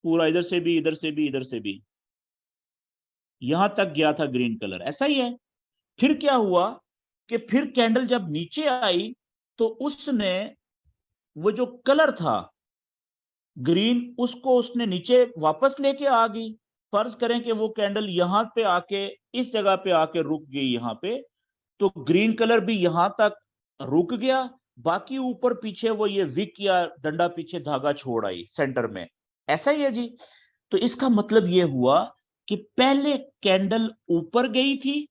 पूरा इधर से भी, इधर से भी, इधर से भी, यहां तक गया था ग्रीन कलर, ऐसा ही है। फिर क्या हुआ कि फिर कैंडल जब नीचे आई तो उसने वो जो कलर था ग्रीन, उसको उसने नीचे वापस लेके आ गई। फर्ज करें कि वो कैंडल यहां पे आके इस जगह पे आके रुक गई यहां पे, तो ग्रीन कलर भी यहां तक रुक गया, बाकी ऊपर पीछे वो ये विक या डंडा पीछे धागा छोड़ आई सेंटर में, ऐसा ही है जी। तो इसका मतलब ये हुआ कि पहले कैंडल ऊपर गई थी,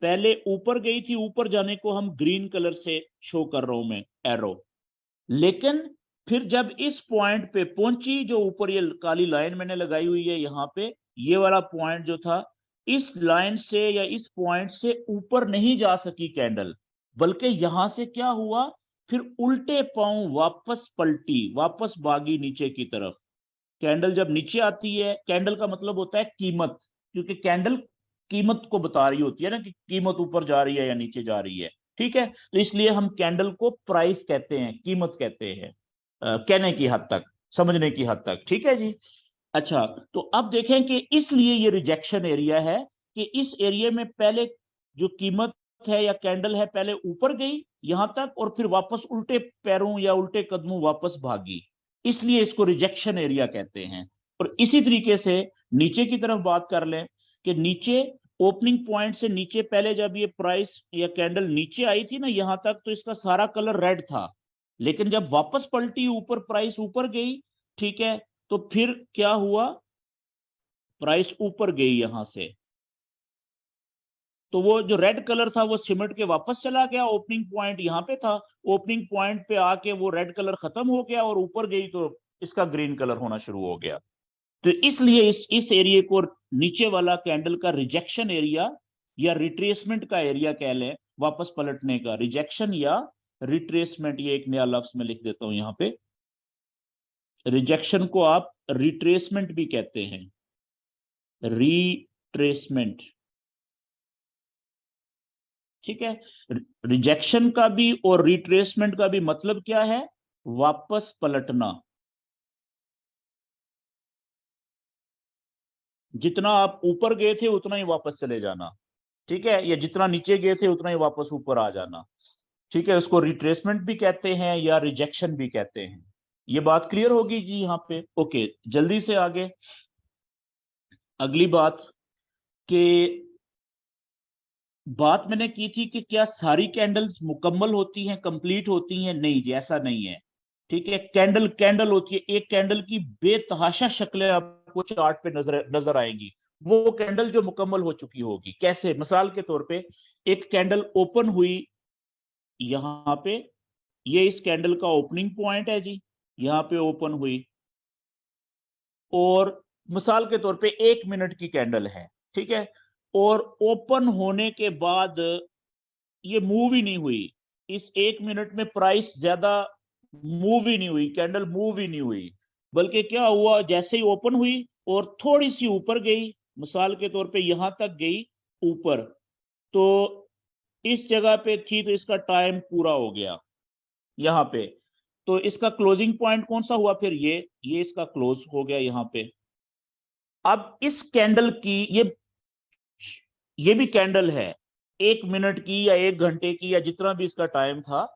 पहले ऊपर गई थी, ऊपर जाने को हम ग्रीन कलर से शो कर रहा हूं मैं एरो, लेकिन फिर जब इस पॉइंट पे पहुंची, जो ऊपर ये काली लाइन मैंने लगाई हुई है यहाँ पे, ये वाला पॉइंट जो था, इस लाइन से या इस पॉइंट से ऊपर नहीं जा सकी कैंडल, बल्कि यहां से क्या हुआ, फिर उल्टे पांव वापस पलटी, वापस भागी नीचे की तरफ। कैंडल जब नीचे आती है, कैंडल का मतलब होता है कीमत, क्योंकि कैंडल कीमत को बता रही होती है ना कि कीमत ऊपर जा रही है या नीचे जा रही है, ठीक है। तो इसलिए हम कैंडल को प्राइस कहते हैं, कीमत कहते हैं, कहने की हद तक, समझने की हद तक, ठीक है जी। अच्छा, तो अब देखें कि इसलिए ये रिजेक्शन एरिया है कि इस एरिया में पहले जो कीमत है या कैंडल है, पहले ऊपर गई यहां तक और फिर वापस उल्टे पैरों या उल्टे कदमों वापस भागी, इसलिए इसको रिजेक्शन एरिया कहते हैं। और इसी तरीके से नीचे की तरफ बात कर लें कि नीचे ओपनिंग पॉइंट से नीचे पहले जब ये प्राइस या कैंडल नीचे आई थी ना यहां तक, तो इसका सारा कलर रेड था, लेकिन जब वापस पलटी ऊपर, प्राइस ऊपर गई, ठीक है, तो फिर क्या हुआ, प्राइस ऊपर गई यहां से, तो वो जो रेड कलर था वो सिमट के वापस चला गया, ओपनिंग पॉइंट यहां पे था, ओपनिंग पॉइंट पे आके वो रेड कलर खत्म हो गया और ऊपर गई तो इसका ग्रीन कलर होना शुरू हो गया। तो इसलिए इस एरिया को नीचे वाला कैंडल का रिजेक्शन एरिया या रिट्रेसमेंट का एरिया कह लें, वापस पलटने का, रिजेक्शन या रिट्रेसमेंट, ये एक नया लफ्ज में लिख देता हूं यहां पे, रिजेक्शन को आप रिट्रेसमेंट भी कहते हैं, रिट्रेसमेंट, ठीक है। रिजेक्शन का भी और रिट्रेसमेंट का भी मतलब क्या है, वापस पलटना, जितना आप ऊपर गए थे उतना ही वापस चले जाना, ठीक है, या जितना नीचे गए थे उतना ही वापस ऊपर आ जाना, ठीक है। उसको रिट्रेसमेंट भी कहते हैं या रिजेक्शन भी कहते हैं। ये बात क्लियर होगी जी यहाँ पे? ओके, जल्दी से आगे। अगली बात कि बात मैंने की थी कि क्या सारी कैंडल्स मुकम्मल होती हैं, कंप्लीट होती हैं? नहीं जी, ऐसा नहीं है, ठीक है। कैंडल कैंडल होती है, एक कैंडल की बेतहाशा शक्लें आपको चार्ट पे नजर नजर आएंगी। वो कैंडल जो मुकम्मल हो चुकी होगी। कैसे? मिसाल के तौर पे एक कैंडल ओपन हुई यहाँ पे, ये इस कैंडल का ओपनिंग पॉइंट है जी, यहाँ पे ओपन हुई, और मिसाल के तौर पे 1 मिनट की कैंडल है, ठीक है, और ओपन होने के बाद ये मूव ही नहीं हुई। इस 1 मिनट में प्राइस ज्यादा मूव ही नहीं हुई, कैंडल मूव ही नहीं हुई, बल्कि क्या हुआ, जैसे ही ओपन हुई और थोड़ी सी ऊपर गई, मिसाल के तौर पे यहां तक गई ऊपर, तो इस जगह पे थी तो इसका टाइम पूरा हो गया यहाँ पे। तो इसका क्लोजिंग पॉइंट कौन सा हुआ फिर? ये इसका क्लोज हो गया यहाँ पे। अब इस कैंडल की ये भी कैंडल है, 1 मिनट की या 1 घंटे की या जितना भी इसका टाइम था,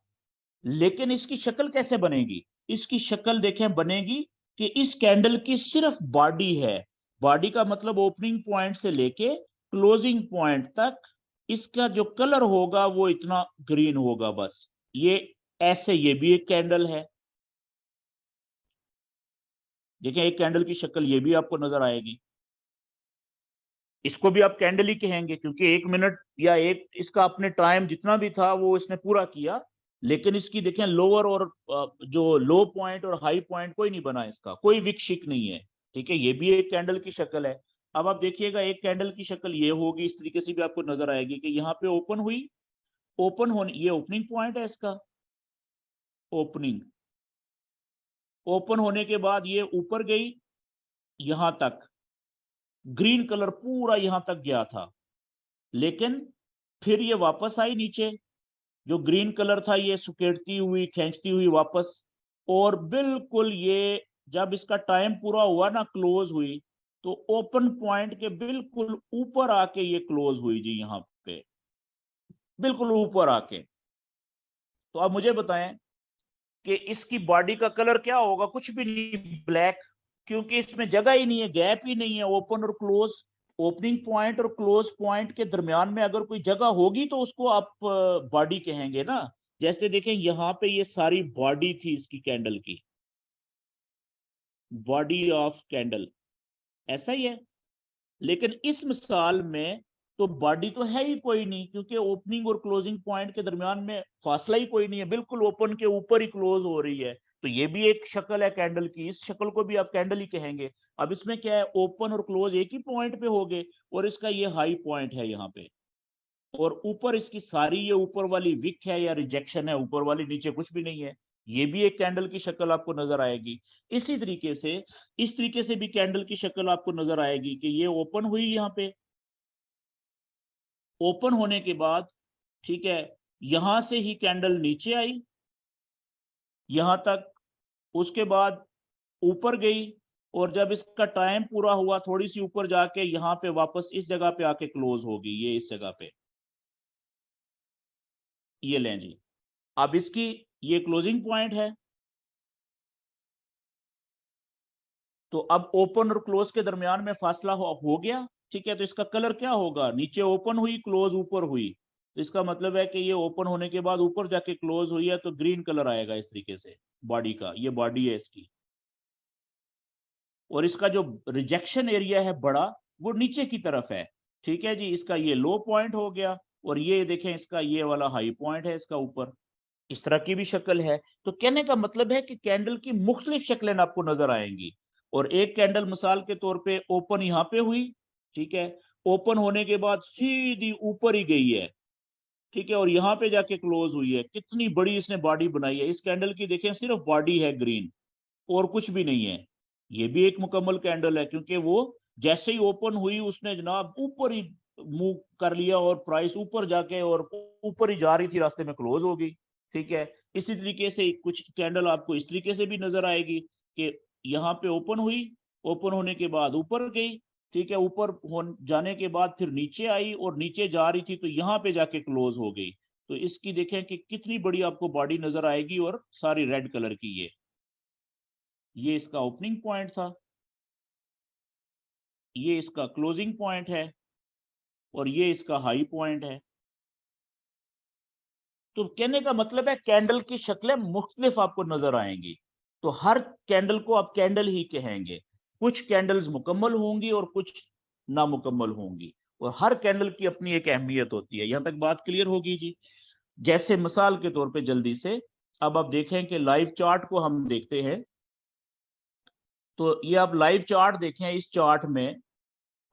लेकिन इसकी शक्ल कैसे बनेगी? इसकी शक्ल देखें बनेगी कि इस कैंडल की सिर्फ बॉडी है। बॉडी का मतलब ओपनिंग पॉइंट से लेके क्लोजिंग पॉइंट तक इसका जो कलर होगा वो इतना ग्रीन होगा बस। ये ऐसे, ये भी एक कैंडल है, देखिए एक कैंडल की शक्ल ये भी आपको नजर आएगी। इसको भी आप कैंडल ही कहेंगे क्योंकि 1 मिनट या एक इसका अपने टाइम जितना भी था वो इसने पूरा किया, लेकिन इसकी देखें लोअर और जो लो पॉइंट और हाई पॉइंट कोई नहीं बना, इसका कोई विक्षिक नहीं है, ठीक है। ये भी एक कैंडल की शक्ल है। अब आप देखिएगा एक कैंडल की शक्ल ये होगी, इस तरीके से भी आपको नजर आएगी कि यहाँ पे ओपन हुई, ओपन होने, ये ओपनिंग पॉइंट है इसका, ओपनिंग, ओपन होने के बाद ये ऊपर गई यहां तक, ग्रीन कलर पूरा यहां तक गया था, लेकिन फिर ये वापस आई नीचे, जो ग्रीन कलर था ये सुकेड़ती हुई खींचती हुई वापस, और बिल्कुल ये जब इसका टाइम पूरा हुआ ना, क्लोज हुई, तो ओपन पॉइंट के बिल्कुल ऊपर आके ये क्लोज हुई जी, यहाँ पे बिल्कुल ऊपर आके। तो आप मुझे बताएं कि इसकी बॉडी का कलर क्या होगा? कुछ भी नहीं, ब्लैक, क्योंकि इसमें जगह ही नहीं है, गैप ही नहीं है ओपन और क्लोज। ओपनिंग पॉइंट और क्लोज पॉइंट के दरमियान में अगर कोई जगह होगी तो उसको आप बॉडी कहेंगे ना। जैसे देखें यहाँ पे ये सारी बॉडी थी इसकी कैंडल की, बॉडी ऑफ कैंडल, ऐसा ही है। लेकिन इस मिसाल में तो बॉडी तो है ही कोई नहीं, क्योंकि ओपनिंग और क्लोजिंग पॉइंट के दरमियान में फासला ही कोई नहीं है, बिल्कुल ओपन के ऊपर ही क्लोज हो रही है। तो ये भी एक शक्ल है कैंडल की, इस शक्ल को भी आप कैंडल ही कहेंगे। अब इसमें क्या है, ओपन और क्लोज एक ही पॉइंट पे हो गए, और इसका ये हाई पॉइंट है यहाँ पे, और ऊपर इसकी सारी ये ऊपर वाली विक है या रिजेक्शन है ऊपर वाली, नीचे कुछ भी नहीं है। ये भी एक कैंडल की शक्ल आपको नजर आएगी। इसी तरीके से इस तरीके से भी कैंडल की शक्ल आपको नजर आएगी कि ये ओपन हुई यहाँ पे, ओपन होने के बाद, ठीक है, यहां से ही कैंडल नीचे आई यहां तक, उसके बाद ऊपर गई, और जब इसका टाइम पूरा हुआ थोड़ी सी ऊपर जाके यहाँ पे वापस इस जगह पे आके क्लोज होगी, ये इस जगह पे, ये लें जी। अब इसकी ये क्लोजिंग पॉइंट है, तो अब ओपन और क्लोज के दरमियान में फासला हो गया, ठीक है। तो इसका कलर क्या होगा? नीचे ओपन हुई, क्लोज ऊपर हुई, तो इसका मतलब है कि ये ओपन होने के बाद ऊपर जाके क्लोज हुई है, तो ग्रीन कलर आएगा इस तरीके से बॉडी का, ये बॉडी है इसकी। और इसका जो रिजेक्शन एरिया है बड़ा, वो नीचे की तरफ है, ठीक है जी। इसका ये लो पॉइंट हो गया, और ये देखें इसका ये वाला हाई पॉइंट है इसका ऊपर। इस तरह की भी शक्ल है। तो कहने का मतलब है कि कैंडल की मुख्तलिफ शक्लें आपको नजर आएंगी, और एक कैंडल मिसाल के तौर पे ओपन यहाँ पे हुई, ठीक है, ओपन होने के बाद सीधी ऊपर ही गई है, ठीक है, और यहाँ पे जाके क्लोज हुई है। कितनी बड़ी इसने बॉडी बनाई है इस कैंडल की, देखें सिर्फ बॉडी है ग्रीन, और कुछ भी नहीं है। ये भी एक मुकम्मल कैंडल है, क्योंकि वो जैसे ही ओपन हुई उसने जनाब ऊपर ही मूव कर लिया, और प्राइस ऊपर जाके और ऊपर ही जा रही थी, रास्ते में क्लोज हो गई, ठीक है। इसी तरीके से कुछ कैंडल आपको इस तरीके से भी नजर आएगी कि यहाँ पे ओपन हुई, ओपन होने के बाद ऊपर गई, ठीक है, ऊपर जाने के बाद फिर नीचे आई और नीचे जा रही थी तो यहाँ पे जाके क्लोज हो गई। तो इसकी देखें कि कितनी बड़ी आपको बॉडी नजर आएगी और सारी रेड कलर की। ये इसका ओपनिंग पॉइंट था, ये इसका क्लोजिंग पॉइंट है और ये इसका हाई पॉइंट है। तो कहने का मतलब है कैंडल की शक्लें मुख्तलिफ आपको नजर आएंगी। तो हर कैंडल को आप कैंडल ही कहेंगे। कुछ कैंडल्स मुकम्मल होंगी और कुछ नामुकम्मल होंगी, और हर कैंडल की अपनी एक अहमियत होती है। यहां तक बात क्लियर होगी जी। जैसे मिसाल के तौर पे जल्दी से अब आप देखें कि लाइव चार्ट को हम देखते हैं। तो ये आप लाइव चार्ट देखें, इस चार्ट में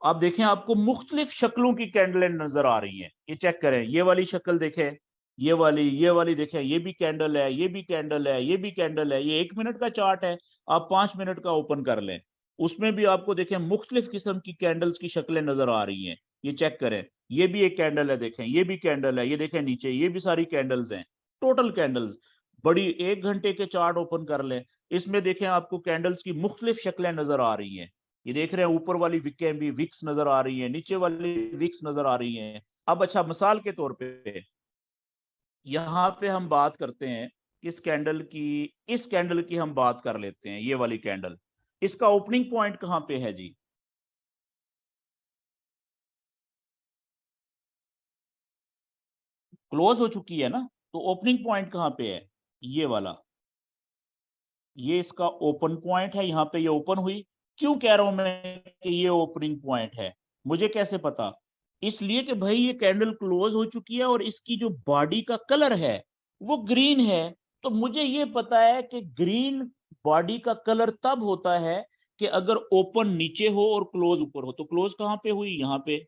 आप देखें आपको मुख्तलिफ शक्लों की कैंडलें नजर आ रही हैं। ये चेक करें, ये वाली शक्ल देखें, ये वाली देखें, ये भी कैंडल है, ये भी कैंडल है, ये भी कैंडल है। ये 1 मिनट का चार्ट है, आप 5 मिनट का ओपन कर लें, उसमें भी आपको देखें मुख्तलिफ किस्म की कैंडल्स की शक्लें नजर आ रही हैं। ये चेक करें, ये भी एक कैंडल है, देखें ये भी कैंडल है, ये देखें नीचे ये भी सारी कैंडल्स हैं, टोटल कैंडल्स। बड़ी 1 घंटे के चार्ट ओपन कर लें, इसमें देखें आपको कैंडल्स की मुख्तलिफ शक्लें नजर आ रही हैं। ये देख रहे हैं ऊपर वाली विकें भी विक्स नजर आ रही हैं, नीचे वाली विक्स नजर आ रही हैं। अब अच्छा, मिसाल के तौर पे यहाँ पे हम बात करते हैं किस कैंडल की, इस कैंडल की हम बात कर लेते हैं, ये वाली कैंडल। इसका ओपनिंग पॉइंट कहाँ पे है जी? क्लोज हो चुकी है ना, तो ओपनिंग पॉइंट कहाँ पे है? ये वाला, ये इसका ओपन पॉइंट है। यहाँ पे ये ओपन हुई। क्यों कह रहा हूं मैं कि ये ओपनिंग पॉइंट है? मुझे कैसे पता? इसलिए कि भाई ये कैंडल क्लोज हो चुकी है और इसकी जो बॉडी का कलर है वो ग्रीन है। तो मुझे ये पता है कि ग्रीन बॉडी का कलर तब होता है कि अगर ओपन नीचे हो और क्लोज ऊपर हो। तो क्लोज कहाँ पे हुई? यहाँ पे।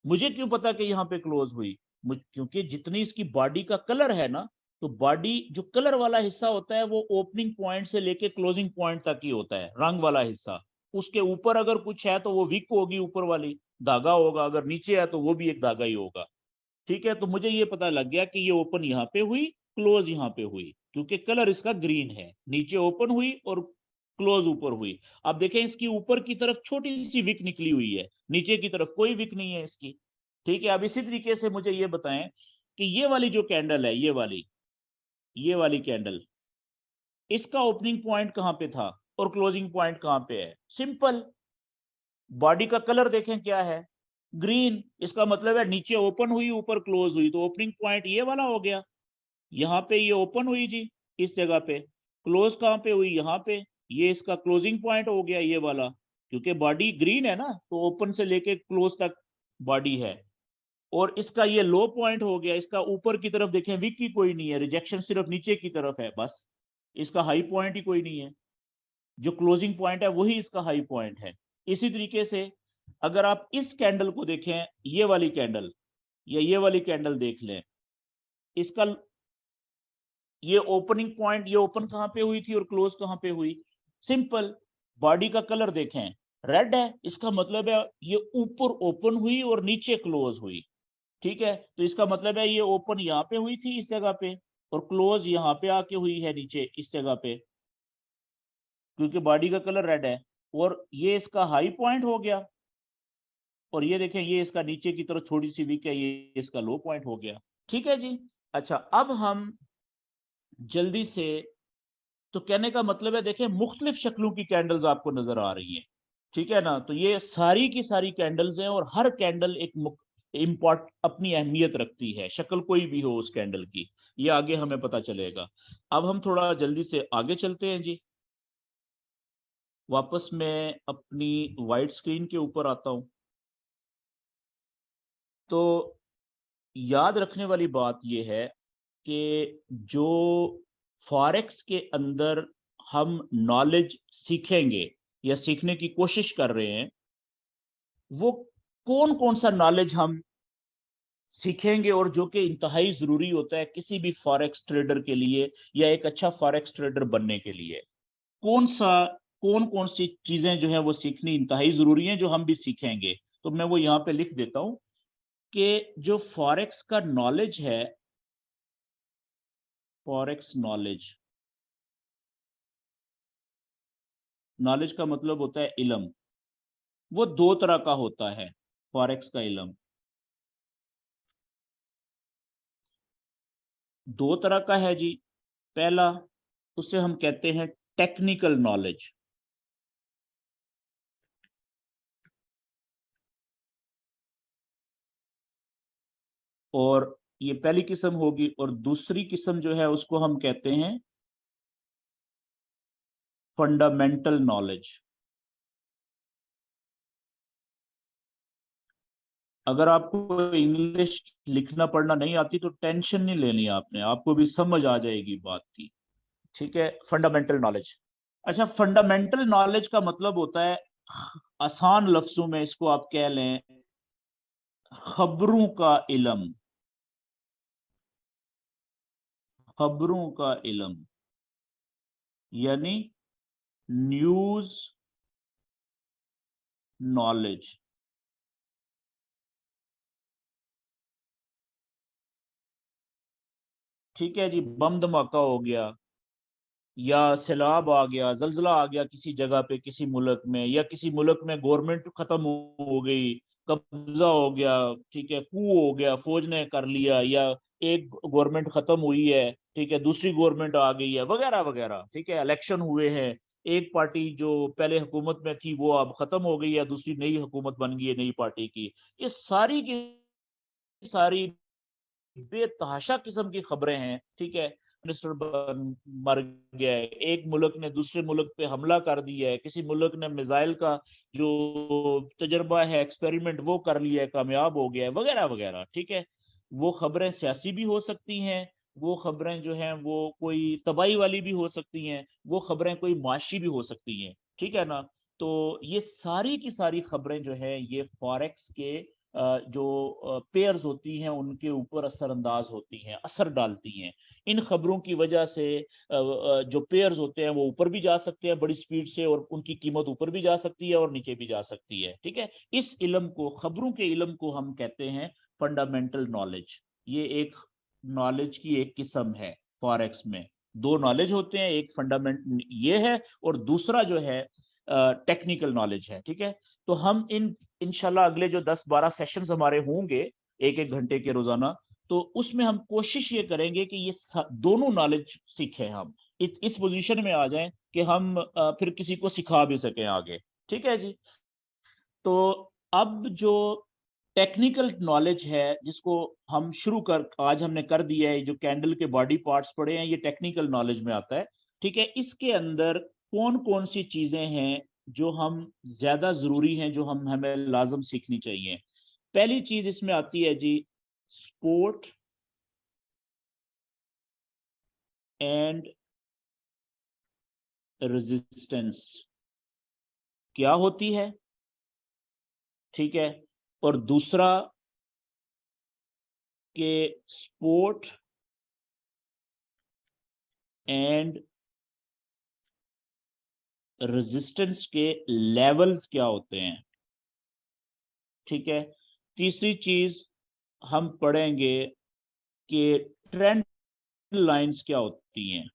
मुझे क्यों पता कि यहाँ पे क्लोज हुई? क्योंकि जितनी इसकी बॉडी का कलर है ना, तो बॉडी जो कलर वाला हिस्सा होता है वो ओपनिंग पॉइंट से लेके क्लोजिंग पॉइंट तक ही होता है, रंग वाला हिस्सा। उसके ऊपर अगर कुछ है तो वो विक होगी, ऊपर वाली धागा होगा, अगर नीचे है तो वो भी एक धागा ही होगा। ठीक है, तो मुझे ये पता लग गया कि ये ओपन यहाँ पे हुई, क्लोज यहाँ पे हुई, क्योंकि कलर इसका ग्रीन है। नीचे ओपन हुई और क्लोज ऊपर हुई। अब देखें इसकी ऊपर की तरफ छोटी सी विक निकली हुई है, नीचे की तरफ कोई विक नहीं है इसकी। ठीक है, अब इसी तरीके से मुझे ये बताएं कि ये वाली जो कैंडल है, ये वाली कैंडल, इसका ओपनिंग पॉइंट कहाँ पे था और क्लोजिंग पॉइंट कहाँ पे है? सिंपल। बॉडी का कलर देखें क्या है? ग्रीन। इसका मतलब है नीचे ओपन हुई, ऊपर क्लोज हुई, तो ओपनिंग पॉइंट ये वाला हो गया। यहाँ पे ये ओपन हुई जी, इस जगह पे। क्लोज कहाँ पे हुई? यहाँ पे। ये इसका क्लोजिंग पॉइंट हो गया ये वाला, क्योंकि बॉडी ग्रीन है ना, तो ओपन से लेके क्लोज तक बॉडी है। और इसका ये लो पॉइंट हो गया। इसका ऊपर की तरफ देखें विक की कोई नहीं है, रिजेक्शन सिर्फ नीचे की तरफ है बस। इसका हाई पॉइंट ही कोई नहीं है। जो क्लोजिंग पॉइंट है वही इसका हाई पॉइंट है। इसी तरीके से अगर आप इस कैंडल को देखें, ये वाली कैंडल या ये वाली कैंडल देख लें, इसका ये ओपनिंग पॉइंट, ये ओपन कहां पे हुई थी और क्लोज कहां पे हुई? सिंपल। बॉडी का कलर देखें, रेड है, इसका मतलब है ये ऊपर ओपन हुई और नीचे क्लोज हुई। ठीक है, तो इसका मतलब है ये ओपन यहाँ पे हुई थी इस जगह पे, और क्लोज यहाँ पे आके हुई है नीचे इस जगह पे, क्योंकि बॉडी का कलर रेड है। और ये इसका हाई पॉइंट हो गया, और ये देखें ये इसका नीचे की तरफ छोटी सी वीक है, ये इसका लो पॉइंट हो गया। ठीक है जी। अच्छा, अब हम जल्दी से, तो कहने का मतलब है देखें मुख्तलिफ शक्लों की कैंडल्स आपको नजर आ रही हैं। ठीक है ना, तो ये सारी की सारी कैंडल्स हैं और हर कैंडल एक इम्पोर्ट अपनी अहमियत रखती है, शक्ल कोई भी हो उस कैंडल की। ये आगे हमें पता चलेगा। अब हम थोड़ा जल्दी से आगे चलते हैं जी। वापस मैं अपनी वाइट स्क्रीन के ऊपर आता हूं। तो याद रखने वाली बात यह है कि जो फॉरेक्स के अंदर हम नॉलेज सीखेंगे या सीखने की कोशिश कर रहे हैं, वो कौन कौन सा नॉलेज हम सीखेंगे और जो कि इंतहाई जरूरी होता है किसी भी फॉरेक्स ट्रेडर के लिए या एक अच्छा फॉरेक्स ट्रेडर बनने के लिए। कौन सा, कौन कौन सी चीजें जो है वो सीखनी इंतहाई जरूरी है जो हम भी सीखेंगे। तो मैं वो यहाँ पे लिख देता हूं कि जो फॉरेक्स का नॉलेज है, फॉरेक्स नॉलेज, नॉलेज का मतलब होता है इल्म, वो दो तरह का होता है फॉरेक्स का इल्म। दो तरह का है जी। पहला, उसे हम कहते हैं टेक्निकल नॉलेज। और ये पहली किस्म होगी, और दूसरी किस्म जो है उसको हम कहते हैं फंडामेंटल नॉलेज। अगर आपको इंग्लिश लिखना पढ़ना नहीं आती तो टेंशन नहीं लेनी आपने, आपको भी समझ आ जाएगी बात की। ठीक है, फंडामेंटल नॉलेज। अच्छा, फंडामेंटल नॉलेज का मतलब होता है, आसान लफ्जों में इसको आप कह लें, खबरों का इल्म। खबरों का इल्म यानी न्यूज नॉलेज। ठीक है जी, बम धमाका हो गया, या सैलाब आ गया, जलजला आ गया किसी जगह पे, किसी मुल्क में, या किसी मुल्क में गवर्नमेंट खत्म हो गई, कब्जा हो गया, ठीक है, कू हो गया, फौज ने कर लिया, या एक गवर्नमेंट खत्म हुई है, ठीक है, दूसरी गवर्नमेंट आ गई है, वगैरह वगैरह। ठीक है, इलेक्शन हुए हैं, एक पार्टी जो पहले हुकूमत में थी वो अब खत्म हो गई है, दूसरी नई हुकूमत बन गई है नई पार्टी की। ये सारी की सारी बेतहाशा किस्म की खबरें हैं। ठीक है, मिनिस्टर मर गया है, एक मुल्क ने दूसरे मुल्क पे हमला कर दिया है, किसी मुल्क ने मिसाइल का जो तजर्बा है, एक्सपेरिमेंट, वो कर लिया है, कामयाब हो गया है, वगैरह वगैरह। ठीक है, वो खबरें सियासी भी हो सकती हैं, वो खबरें जो हैं वो कोई तबाही वाली भी हो सकती हैं, वो खबरें कोई मुआशी भी हो सकती हैं। ठीक है ना। तो ये सारी की सारी खबरें जो है ये फॉरेक्स के जो पेयर्स होती हैं उनके ऊपर असरअंदाज होती हैं, असर डालती हैं। इन खबरों की वजह से जो पेयर्स होते हैं वो ऊपर भी जा सकते हैं बड़ी स्पीड से, और उनकी कीमत ऊपर भी जा सकती है और नीचे भी जा सकती है। ठीक है, इस इल्म को, खबरों के इल्म को हम कहते हैं फंडामेंटल नॉलेज। ये एक नॉलेज की एक किस्म है फॉरेक्स में। दो नॉलेज होते हैं, एक फंडामेंट ये है, और दूसरा जो है टेक्निकल नॉलेज है। ठीक है, तो हम इन इंशाल्लाह अगले जो 10-12 सेशंस हमारे होंगे एक एक घंटे के रोजाना, तो उसमें हम कोशिश ये करेंगे कि ये दोनों नॉलेज सीखें, हम इस पोजीशन में आ जाएं कि हम फिर किसी को सिखा भी सकें आगे। ठीक है जी। तो अब जो टेक्निकल नॉलेज है जिसको हम शुरू कर, आज हमने कर दिया है, जो कैंडल के बॉडी पार्ट्स पढ़े हैं, ये टेक्निकल नॉलेज में आता है। ठीक है, इसके अंदर कौन कौन सी चीजें हैं जो हम ज्यादा जरूरी हैं, जो हम हमें लाजम सीखनी चाहिए। पहली चीज इसमें आती है जी, स्पोर्ट एंड रेजिस्टेंस क्या होती है। ठीक है, और दूसरा कि स्पोर्ट एंड रेजिस्टेंस के लेवल्स क्या होते हैं। ठीक है, तीसरी चीज हम पढ़ेंगे कि ट्रेंड लाइंस क्या होती हैं।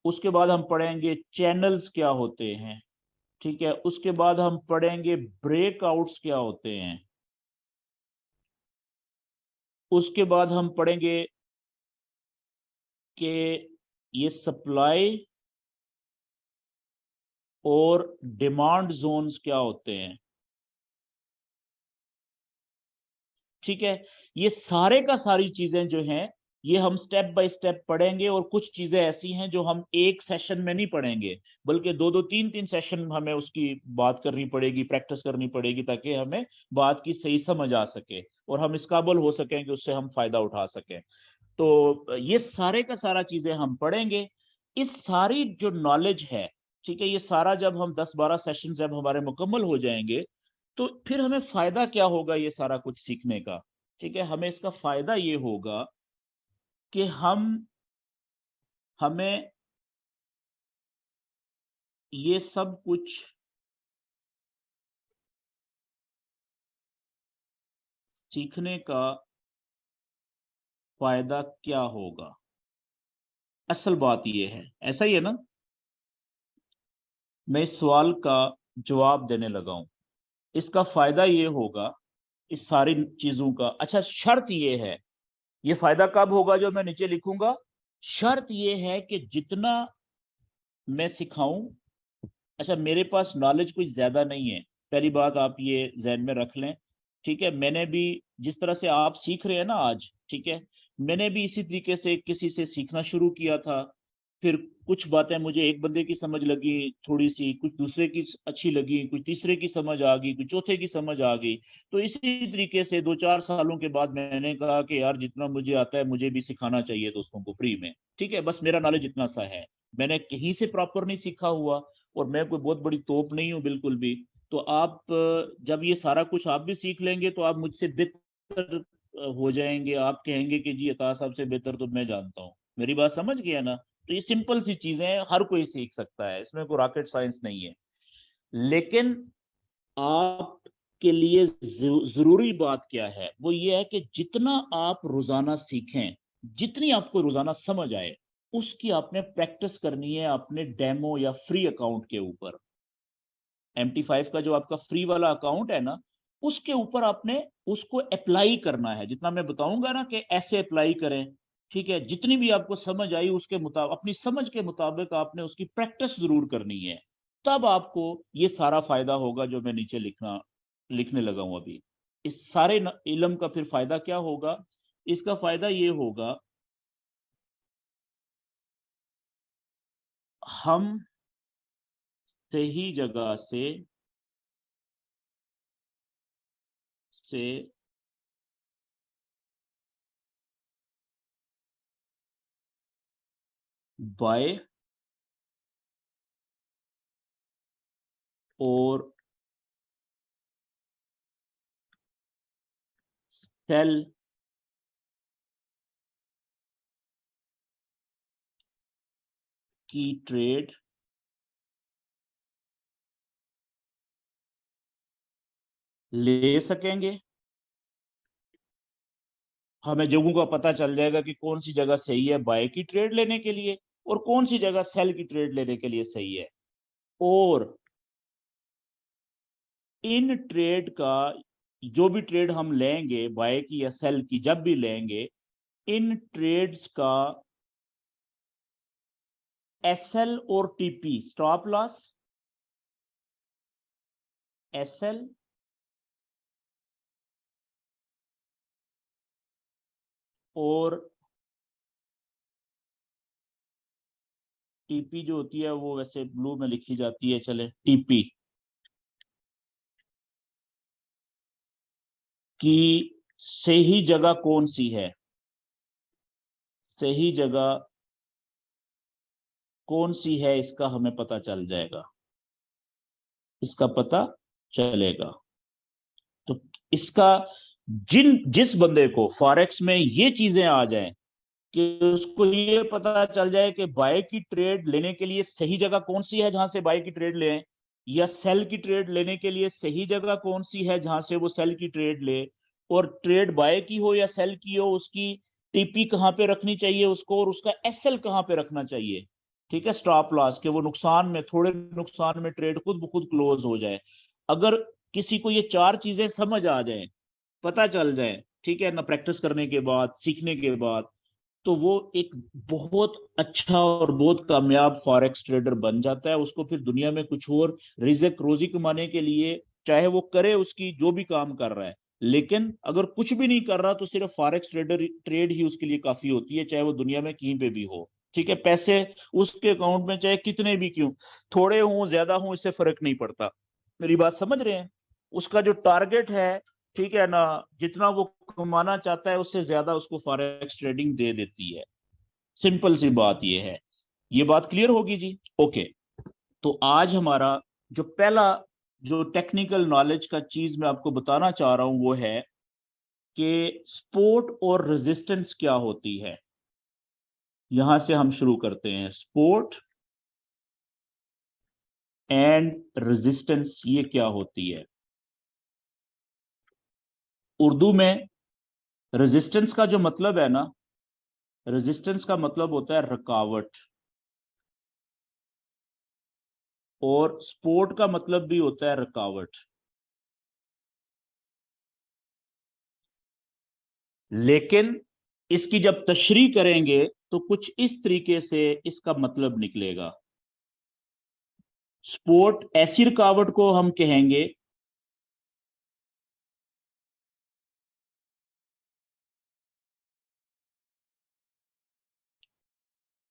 उसके बाद हम पढ़ेंगे चैनल्स क्या होते हैं। ठीक है, उसके बाद हम पढ़ेंगे ब्रेकआउट्स क्या होते हैं। उसके बाद हम पढ़ेंगे कि ये सप्लाई और डिमांड जोन्स क्या होते हैं। ठीक है, ये सारे का सारी चीजें जो हैं ये हम स्टेप बाय स्टेप पढ़ेंगे, और कुछ चीजें ऐसी हैं जो हम एक सेशन में नहीं पढ़ेंगे, बल्कि दो दो तीन तीन सेशन हमें उसकी बात करनी पड़ेगी, प्रैक्टिस करनी पड़ेगी, ताकि हमें बात की सही समझ आ सके और हम इस काबिल हो सकें कि उससे हम फायदा उठा सकें। तो ये सारे का सारा चीजें हम पढ़ेंगे। इस सारी जो नॉलेज है, ठीक है, ये सारा जब हम 10-12 सेशन जब हमारे मुकम्मल हो जाएंगे, तो फिर हमें फायदा क्या होगा ये सारा कुछ सीखने का। ठीक है, हमें इसका फायदा ये होगा कि हमें ये सब कुछ सीखने का फायदा क्या होगा। असल बात ये है, ऐसा ही है ना। मैं इस सवाल का जवाब देने लगा हूं। इसका फायदा ये होगा इस सारी चीजों का। अच्छा, शर्त ये है, ये फायदा कब होगा जो मैं नीचे लिखूंगा। शर्त ये है कि जितना मैं सिखाऊं, अच्छा मेरे पास नॉलेज कुछ ज्यादा नहीं है, पहली बात आप ये जहन में रख लें। ठीक है, मैंने भी जिस तरह से आप सीख रहे हैं ना आज, ठीक है, मैंने भी इसी तरीके से किसी से सीखना शुरू किया था। फिर कुछ बातें मुझे एक बंदे की समझ लगी थोड़ी सी, कुछ दूसरे की अच्छी लगी, कुछ तीसरे की समझ आ गई, कुछ चौथे की समझ आ गई। तो इसी तरीके से 2-4 सालों के बाद मैंने कहा कि यार जितना मुझे आता है मुझे भी सिखाना चाहिए दोस्तों को फ्री में। ठीक है, बस मेरा नॉलेज इतना सा है, मैंने कहीं से प्रॉपर नहीं सीखा हुआ, और मैं कोई बहुत बड़ी तोप नहीं हूँ बिल्कुल भी। तो आप जब ये सारा कुछ आप भी सीख लेंगे तो आप मुझसे बेहतर हो जाएंगे। आप कहेंगे कि जी अता साहब से बेहतर तो मैं जानता हूँ। मेरी बात समझ गया ना। तो ये सिंपल सी चीजें हैं, हर कोई सीख सकता है, इसमें कोई रॉकेट साइंस नहीं है। लेकिन आपके लिए जरूरी बात क्या है, वो ये है कि जितना आप रोजाना सीखें, जितनी आपको रोजाना समझ आए, उसकी आपने प्रैक्टिस करनी है अपने डेमो या फ्री अकाउंट के ऊपर। MT5 का जो आपका फ्री वाला अकाउंट है ना, उसके ऊपर आपने उसको अप्लाई करना है। जितना मैं बताऊंगा ना कि ऐसे अप्लाई करें, ठीक है, जितनी भी आपको समझ आई उसके मुताबिक, अपनी समझ के मुताबिक आपने उसकी प्रैक्टिस जरूर करनी है। तब आपको ये सारा फायदा होगा जो मैं नीचे लिखने लगा हूं अभी। इस सारे इल्म का फिर फायदा क्या होगा। इसका फायदा ये होगा, हम सही जगह से बाय और सेल की ट्रेड ले सकेंगे। हमें जगहों का पता चल जाएगा कि कौन सी जगह सही है बाय की ट्रेड लेने के लिए, और कौन सी जगह सेल की ट्रेड लेने के लिए सही है। और इन ट्रेड का, जो भी ट्रेड हम लेंगे बाय की या सेल की, जब भी लेंगे, इन ट्रेड्स का SL और TP, स्टॉप लॉस, SL और TP जो होती है वो वैसे ब्लू में लिखी जाती है, चले TP की सही जगह कौन सी है, सही जगह कौन सी है, इसका हमें पता चल जाएगा, इसका पता चलेगा। तो इसका, जिस बंदे को फॉरेक्स में ये चीजें आ जाएं कि उसको ये पता चल जाए कि बाय की ट्रेड लेने के लिए सही जगह कौन सी है जहां से बाय की ट्रेड लें, या सेल की ट्रेड लेने के लिए सही जगह कौन सी है जहां से वो सेल की ट्रेड ले, और ट्रेड बाय की हो या सेल की हो, उसकी TP कहाँ पे रखनी चाहिए उसको, और उसका SL कहाँ पे रखना चाहिए। ठीक है, स्टॉप लॉस के वो नुकसान में, थोड़े नुकसान में ट्रेड खुद ब खुद क्लोज हो जाए। अगर किसी को ये चार चीजें समझ आ जाए, पता चल जाए, ठीक है ना, प्रैक्टिस करने के बाद, सीखने के बाद, तो वो एक बहुत अच्छा और बहुत कामयाब फॉरेक्स ट्रेडर बन जाता है। उसको फिर दुनिया में कुछ और रिज़्क रोजी कमाने के लिए, चाहे वो करे उसकी जो भी काम कर रहा है, लेकिन अगर कुछ भी नहीं कर रहा तो सिर्फ फॉरेक्स ट्रेड ही उसके लिए काफी होती है, चाहे वो दुनिया में कहीं पे भी हो। ठीक है, पैसे उसके अकाउंट में चाहे कितने भी क्यों थोड़े हों ज्यादा हों, इससे फर्क नहीं पड़ता। मेरी बात समझ रहे हैं। उसका जो टारगेट है, ठीक है ना, जितना वो कमाना चाहता है उससे ज्यादा उसको फॉरेक्स ट्रेडिंग दे देती है। सिंपल सी बात ये है। ये बात क्लियर होगी जी। ओके। तो आज हमारा जो पहला, जो टेक्निकल नॉलेज का चीज मैं आपको बताना चाह रहा हूं वो है कि सपोर्ट और रेजिस्टेंस क्या होती है। यहां से हम शुरू करते हैं। सपोर्ट एंड रेजिस्टेंस ये क्या होती है। उर्दू में रेजिस्टेंस का जो मतलब है ना, रेजिस्टेंस का मतलब होता है रुकावट, और सपोर्ट का मतलब भी होता है रुकावट। लेकिन इसकी जब तशरीह करेंगे तो कुछ इस तरीके से इसका मतलब निकलेगा। सपोर्ट ऐसी रुकावट को हम कहेंगे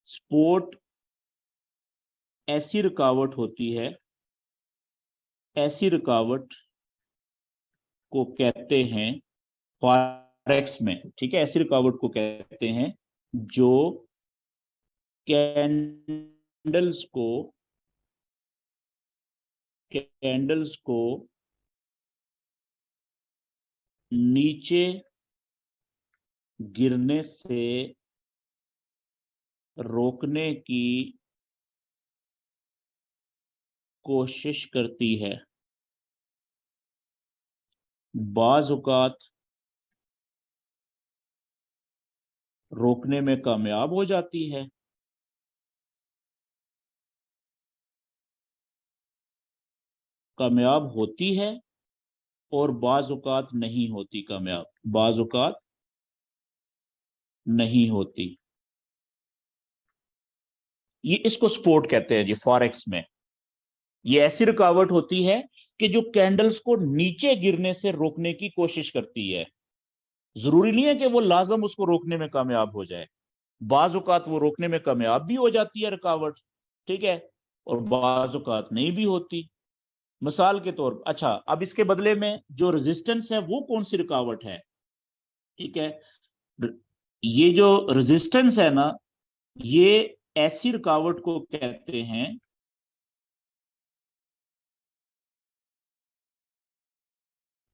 सपोर्ट ऐसी रुकावट होती है, ऐसी रुकावट को कहते हैं फॉरेक्स में, ठीक है, ऐसी रुकावट को कहते हैं जो कैंडल्स को कैंडल्स को नीचे गिरने से रोकने की कोशिश करती है। बाज औकात रोकने में कामयाब हो जाती है, कामयाब होती है, और बाज औकात नहीं होती कामयाब, बाज औकात नहीं होती। ये इसको सपोर्ट कहते हैं जी फॉरेक्स में। ये ऐसी रुकावट होती है कि जो कैंडल्स को नीचे गिरने से रोकने की कोशिश करती है। जरूरी नहीं है कि वो लाजम उसको रोकने में कामयाब हो जाए, बाज औकात वो रोकने में कामयाब भी हो जाती है रुकावट, ठीक है, और बाज औकात नहीं भी होती। मिसाल के तौर पर, अच्छा अब इसके बदले में जो रेजिस्टेंस है वो कौन सी रुकावट है, ठीक है, ये जो रेजिस्टेंस है ना, ये ऐसी रुकावट को कहते हैं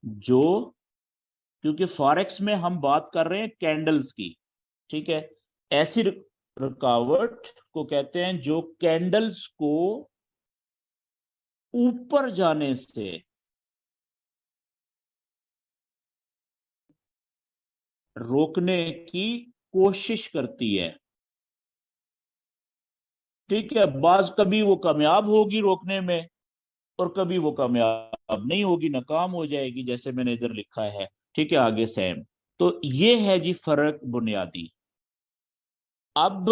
जो, क्योंकि फॉरेक्स में हम बात कर रहे हैं कैंडल्स की, ठीक है, ऐसी रुकावट को कहते हैं जो कैंडल्स को ऊपर जाने से रोकने की कोशिश करती है, ठीक है। बाज कभी वो कामयाब होगी रोकने में, और कभी वो कामयाब नहीं होगी, नाकाम हो जाएगी, जैसे मैंने इधर लिखा है, ठीक है, आगे सेम। तो ये है जी फर्क बुनियादी। अब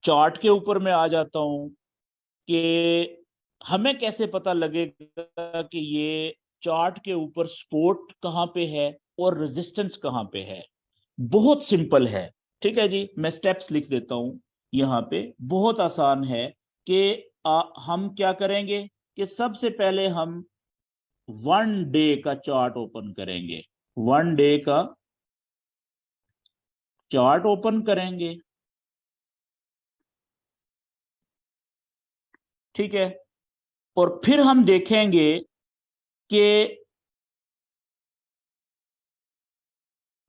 चार्ट के ऊपर मैं आ जाता हूं कि हमें कैसे पता लगेगा कि ये चार्ट के ऊपर सपोर्ट कहां पे है और रेजिस्टेंस कहां पे है। बहुत सिंपल है, ठीक है जी, मैं स्टेप्स लिख देता हूं यहां पे, बहुत आसान है कि हम क्या करेंगे कि सबसे पहले हम 1 डे का चार्ट ओपन करेंगे, 1 डे का चार्ट ओपन करेंगे, ठीक है, और फिर हम देखेंगे कि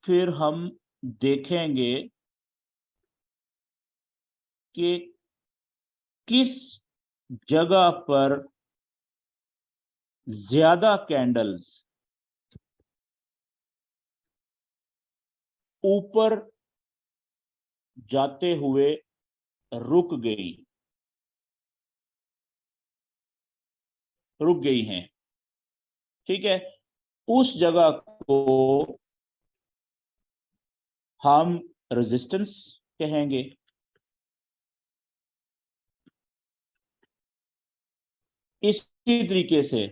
फिर हम देखेंगे कि किस जगह पर ज्यादा कैंडल्स ऊपर जाते हुए रुक गई हैं, ठीक है, उस जगह को हम रेजिस्टेंस कहेंगे। इसी तरीके से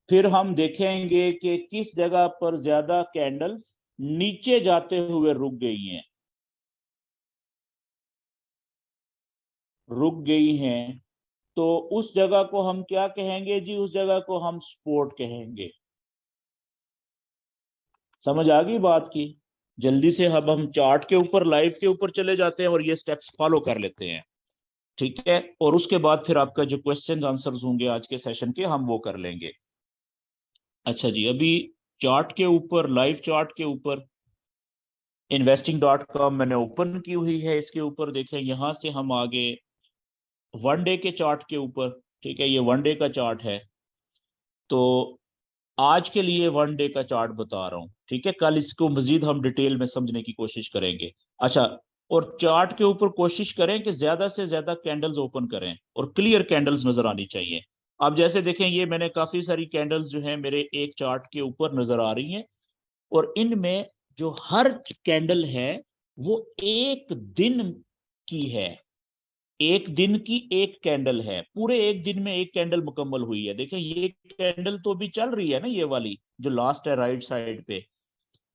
फिर हम देखेंगे कि किस जगह पर ज्यादा कैंडल्स नीचे जाते हुए रुक गई हैं, तो उस जगह को हम क्या कहेंगे जी, उस जगह को हम सपोर्ट कहेंगे। समझ आ गई बात की? जल्दी से अब हम चार्ट के ऊपर, लाइव के ऊपर चले जाते हैं और ये स्टेप्स फॉलो कर लेते हैं, ठीक है, और उसके बाद फिर आपका जो क्वेश्चन आंसर्स होंगे आज के सेशन के, हम वो कर लेंगे। अच्छा जी, अभी चार्ट के ऊपर, लाइव चार्ट के ऊपर investing.com मैंने ओपन की हुई है, इसके ऊपर देखें, यहां से हम आगे 1 डे के चार्ट के ऊपर, ठीक है, ये 1 डे का चार्ट है। तो आज के लिए 1 डे का चार्ट बता रहा हूँ, ठीक है, कल इसको मजीद हम डिटेल में समझने की कोशिश करेंगे। अच्छा, और चार्ट के ऊपर कोशिश करें कि ज्यादा से ज्यादा कैंडल्स ओपन करें और क्लियर कैंडल्स नजर आनी चाहिए। अब जैसे देखें, ये मैंने काफी सारी कैंडल्स जो है मेरे एक चार्ट के ऊपर नजर आ रही हैं, और इनमें जो हर कैंडल है वो एक दिन की है। एक दिन की एक कैंडल है, पूरे एक दिन में एक कैंडल मुकम्मल हुई है। देखिए ये कैंडल तो अभी चल रही है ना, ये वाली जो लास्ट है राइट साइड पे,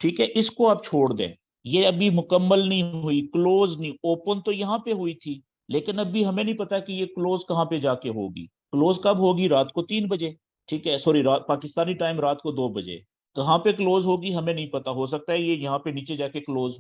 ठीक है, इसको आप छोड़ दें। ये अभी मुकम्मल नहीं हुई, क्लोज नहीं, ओपन तो यहाँ पे हुई थी, लेकिन अभी हमें नहीं पता कि ये क्लोज कहाँ पे जाके होगी। क्लोज कब होगी? रात को 3 बजे, ठीक है, सॉरी, रात पाकिस्तानी टाइम रात को 2 बजे। कहाँ पे क्लोज होगी हमें नहीं पता, हो सकता है ये यहाँ पे नीचे जाके क्लोज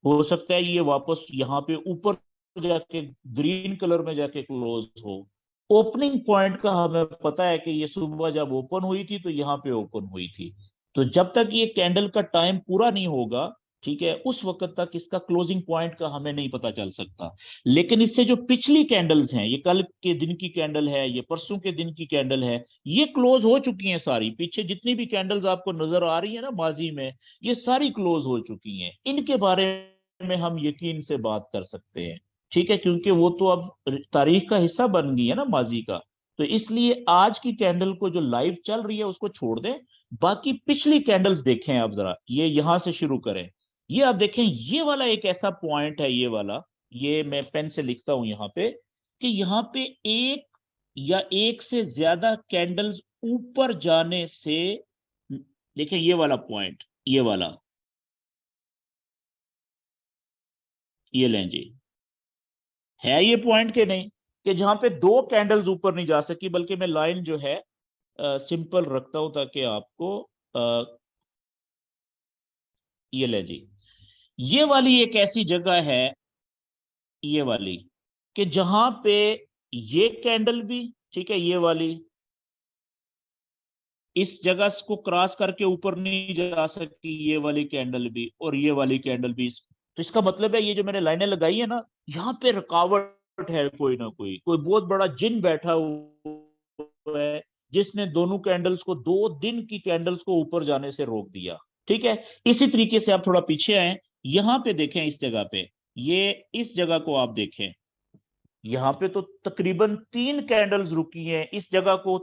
हो सकता है ये वापस यहाँ पे ऊपर जाके ग्रीन कलर में जाके क्लोज हो। ओपनिंग पॉइंट का हमें पता है कि ये सुबह जब ओपन हुई थी तो यहाँ पे ओपन हुई थी। तो जब तक ये कैंडल का टाइम पूरा नहीं होगा, ठीक है, उस वक्त तक इसका क्लोजिंग पॉइंट का हमें नहीं पता चल सकता। लेकिन इससे जो पिछली कैंडल्स हैं, ये कल के दिन की कैंडल है, ये परसों के दिन की कैंडल है, ये क्लोज हो चुकी हैं सारी। पीछे जितनी भी कैंडल्स आपको नजर आ रही है ना माजी में, ये सारी क्लोज हो चुकी हैं। इनके बारे में हम यकीन से बात कर सकते हैं, ठीक है, क्योंकि वो तो अब तारीख का हिस्सा बन गई है ना माजी का। तो इसलिए आज की कैंडल को जो लाइव चल रही है उसको छोड़ दें, बाकी पिछली कैंडल्स देखें। आप जरा ये यहां से शुरू करें। ये आप देखें, ये वाला एक ऐसा पॉइंट है, ये वाला, ये मैं पेन से लिखता हूं यहाँ पे, कि यहाँ पे एक या एक से ज्यादा कैंडल्स ऊपर जाने से, देखें ये वाला पॉइंट, ये वाला, ये लें जी, है ये पॉइंट के नहीं, कि जहां पे दो कैंडल्स ऊपर नहीं जा सकी, बल्कि मैं लाइन जो है सिंपल रखता हूं ताकि आपको ये ले जी, ये वाली एक ऐसी जगह है, ये वाली, कि जहां पे ये कैंडल भी, ठीक है, ये वाली इस जगह को क्रॉस करके ऊपर नहीं जा सकती, ये वाली कैंडल भी और ये वाली कैंडल भी। तो इसका मतलब है ये जो मैंने लाइनें लगाई है ना, यहाँ पे रुकावट है, कोई ना कोई कोई बहुत बड़ा जिन बैठा हुआ है, जिसने दोनों कैंडल्स को, 2 दिन की कैंडल्स को ऊपर जाने से रोक दिया। ठीक है, इसी तरीके से आप थोड़ा पीछे आए, यहाँ पे देखें, इस जगह पे, ये इस जगह को आप देखें, यहाँ पे तो तकरीबन 3 कैंडल्स रुकी हैं, इस जगह को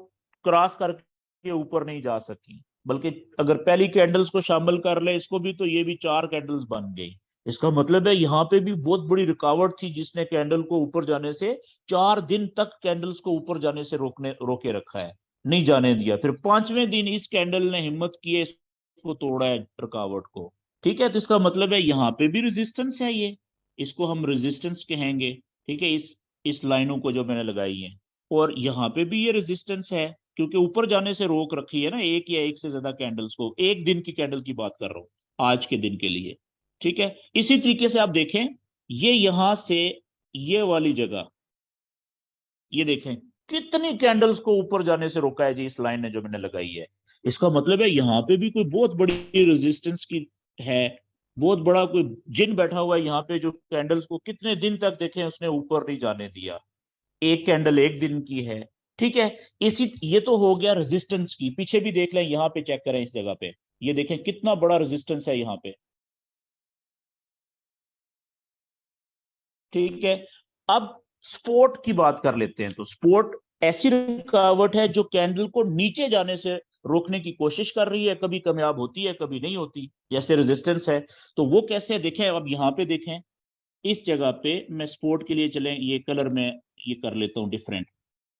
क्रॉस करके ऊपर नहीं जा सकी। बल्कि अगर पहली कैंडल्स को शामिल कर ले इसको भी, तो ये भी 4 कैंडल्स बन गई। इसका मतलब है यहाँ पे भी बहुत बड़ी रुकावट थी, जिसने कैंडल को ऊपर जाने से, 4 दिन तक कैंडल्स को ऊपर जाने से रोके रखा है, नहीं जाने दिया। फिर 5वें दिन इस कैंडल ने हिम्मत की है, इसको तोड़ा है रुकावट को। ठीक है, तो इसका मतलब है यहाँ पे भी रेजिस्टेंस है, ये इसको हम रेजिस्टेंस कहेंगे। ठीक है, इस लाइनों को जो मैंने लगाई है, और यहाँ पे भी ये रेजिस्टेंस है, क्योंकि ऊपर जाने से रोक रखी है ना, एक या एक से ज्यादा कैंडल्स को। एक दिन की कैंडल की बात कर रहा हूँ, आज के दिन के लिए। ठीक है, इसी तरीके से आप देखें, ये यहां से ये वाली जगह, ये देखें कितनी कैंडल्स को ऊपर जाने से रोका है जी इस लाइन ने जो मैंने लगाई है। इसका मतलब है यहाँ पे भी कोई बहुत बड़ी रेजिस्टेंस की है, बहुत बड़ा कोई जिन बैठा हुआ है यहाँ पे, जो कैंडल्स को कितने दिन तक देखें उसने ऊपर नहीं जाने दिया। एक कैंडल एक दिन की है, ठीक है। इसी ये तो हो गया रेजिस्टेंस की। पीछे भी देख लें, यहाँ पे चेक करें, इस जगह पे ये देखें कितना बड़ा रेजिस्टेंस है यहाँ पे। ठीक है, अब स्पोर्ट की बात कर लेते हैं। तो स्पोर्ट ऐसी रुकावट है जो कैंडल को नीचे जाने से रोकने की कोशिश कर रही है, कभी कामयाब होती है कभी नहीं होती, जैसे रेजिस्टेंस है। तो वो कैसे देखें, अब यहाँ पे देखें, इस जगह पे मैं स्पोर्ट के लिए चलें, ये कलर में ये कर लेता हूं डिफरेंट।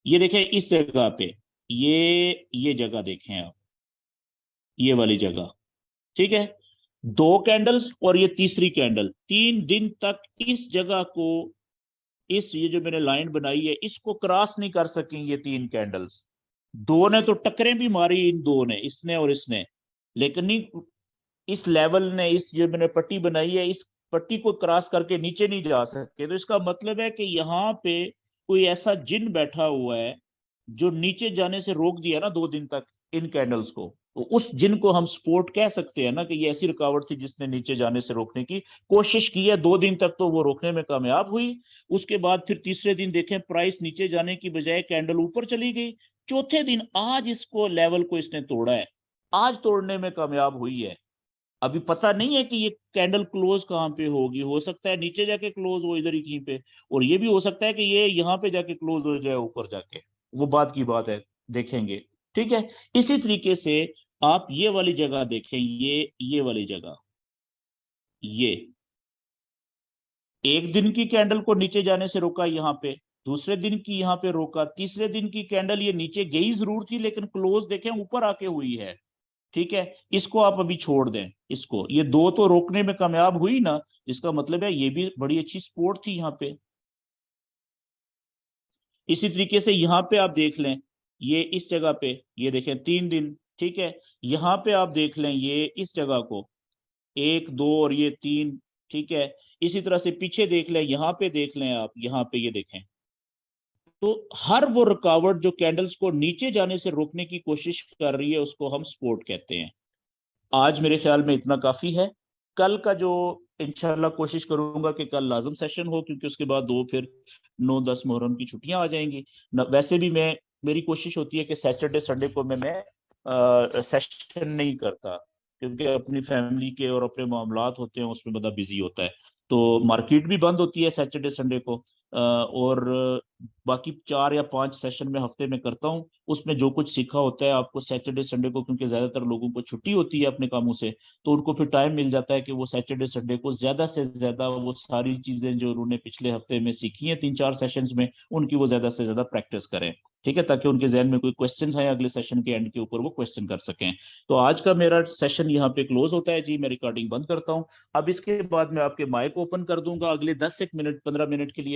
ये देखें इस जगह पे, ये जगह देखें आप, ये वाली जगह, ठीक है, 2 कैंडल्स और ये तीसरी कैंडल, 3 दिन तक इस जगह को, इस ये जो मैंने लाइन बनाई है इसको क्रॉस नहीं कर सकी ये 3 कैंडल्स। दो ने तो टक्करें भी मारी, इन दो ने, इसने और इसने, लेकिन नहीं, इस लेवल ने, इस जो मैंने पट्टी बनाई है इस पट्टी को क्रॉस करके नीचे नहीं जा सके। तो इसका मतलब है कि यहाँ पे कोई ऐसा जिन बैठा हुआ है जो नीचे जाने से रोक दिया ना 2 दिन तक इन कैंडल्स को। तो उस जिन को हम सपोर्ट कह सकते हैं ना, कि ये ऐसी रुकावट थी जिसने नीचे जाने से रोकने की कोशिश की है। 2 दिन तक तो वो रोकने में कामयाब हुई। उसके बाद फिर तीसरे दिन देखें, प्राइस नीचे जाने की बजाय कैंडल ऊपर चली गई। चौथे दिन आज इसको लेवल को इसने तोड़ा है, आज तोड़ने में कामयाब हुई है। अभी पता नहीं है कि ये कैंडल क्लोज कहाँ पे होगी, हो सकता है नीचे जाके क्लोज हो इधर ही कहीं पे, और ये भी हो सकता है कि ये यहाँ पे जाके क्लोज हो जाए ऊपर जाके, वो बात की बात है, देखेंगे। ठीक है। इसी तरीके से आप ये वाली जगह देखें, ये वाली जगह, ये एक दिन की कैंडल को नीचे जाने से रोका यहाँ पे, दूसरे दिन की यहाँ पे रोका, तीसरे दिन की कैंडल ये नीचे गई जरूर थी लेकिन क्लोज देखें ऊपर आके हुई है। ठीक है। इसको आप अभी छोड़ दें, इसको, ये दो तो रोकने में कामयाब हुई ना, इसका मतलब है ये भी बड़ी अच्छी स्पोर्ट थी यहाँ पे। इसी तरीके से यहाँ पे आप देख लें, ये इस जगह पे, ये देखें 3 दिन। ठीक है। यहाँ पे आप देख लें ये इस जगह को, 1 2 और ये 3। ठीक है। इसी तरह से पीछे देख लें, यहाँ पे देख लें आप, यहाँ पे ये देखें। तो हर वो रुकावट जो कैंडल्स को नीचे जाने से रोकने की कोशिश कर रही है उसको हम सपोर्ट कहते हैं। आज मेरे ख्याल में इतना काफी है। कल का जो, इंशाल्लाह कोशिश करूंगा कि कल लाजम सेशन हो, क्योंकि उसके बाद दो फिर 9 10 मुहर्रम की छुट्टियां आ जाएंगी वैसे भी मैं, मेरी कोशिश होती है कि सैटरडे संडे को मैं सेशन नहीं करता, क्योंकि अपनी फैमिली के और अपने मामलात होते हैं उसमें बड़ा बिजी होता है। तो मार्केट भी बंद होती है सैटरडे संडे को, और बाकी 4 या 5 सेशन में हफ्ते में करता हूँ। उसमें जो कुछ सीखा होता है आपको सैटरडे संडे को, क्योंकि ज्यादातर लोगों को छुट्टी होती है अपने कामों से, तो उनको फिर टाइम मिल जाता है कि वो सैटरडे संडे को ज्यादा से ज्यादा वो सारी चीजें जो उन्होंने पिछले हफ्ते में सीखी हैं 3 4 सेशंस में, उनकी वो ज्यादा से ज्यादा प्रैक्टिस करें। ठीक है, ताकि उनके जहन में कोई क्वेश्चन आए अगले सेशन के एंड के ऊपर वो क्वेश्चन कर सकें। तो आज का मेरा सेशन यहाँ पे क्लोज होता है जी, मैं रिकॉर्डिंग बंद करता हूँ। अब इसके बाद मैं आपके माइक ओपन कर दूंगा अगले 10 एक मिनट 15 मिनट के लिए।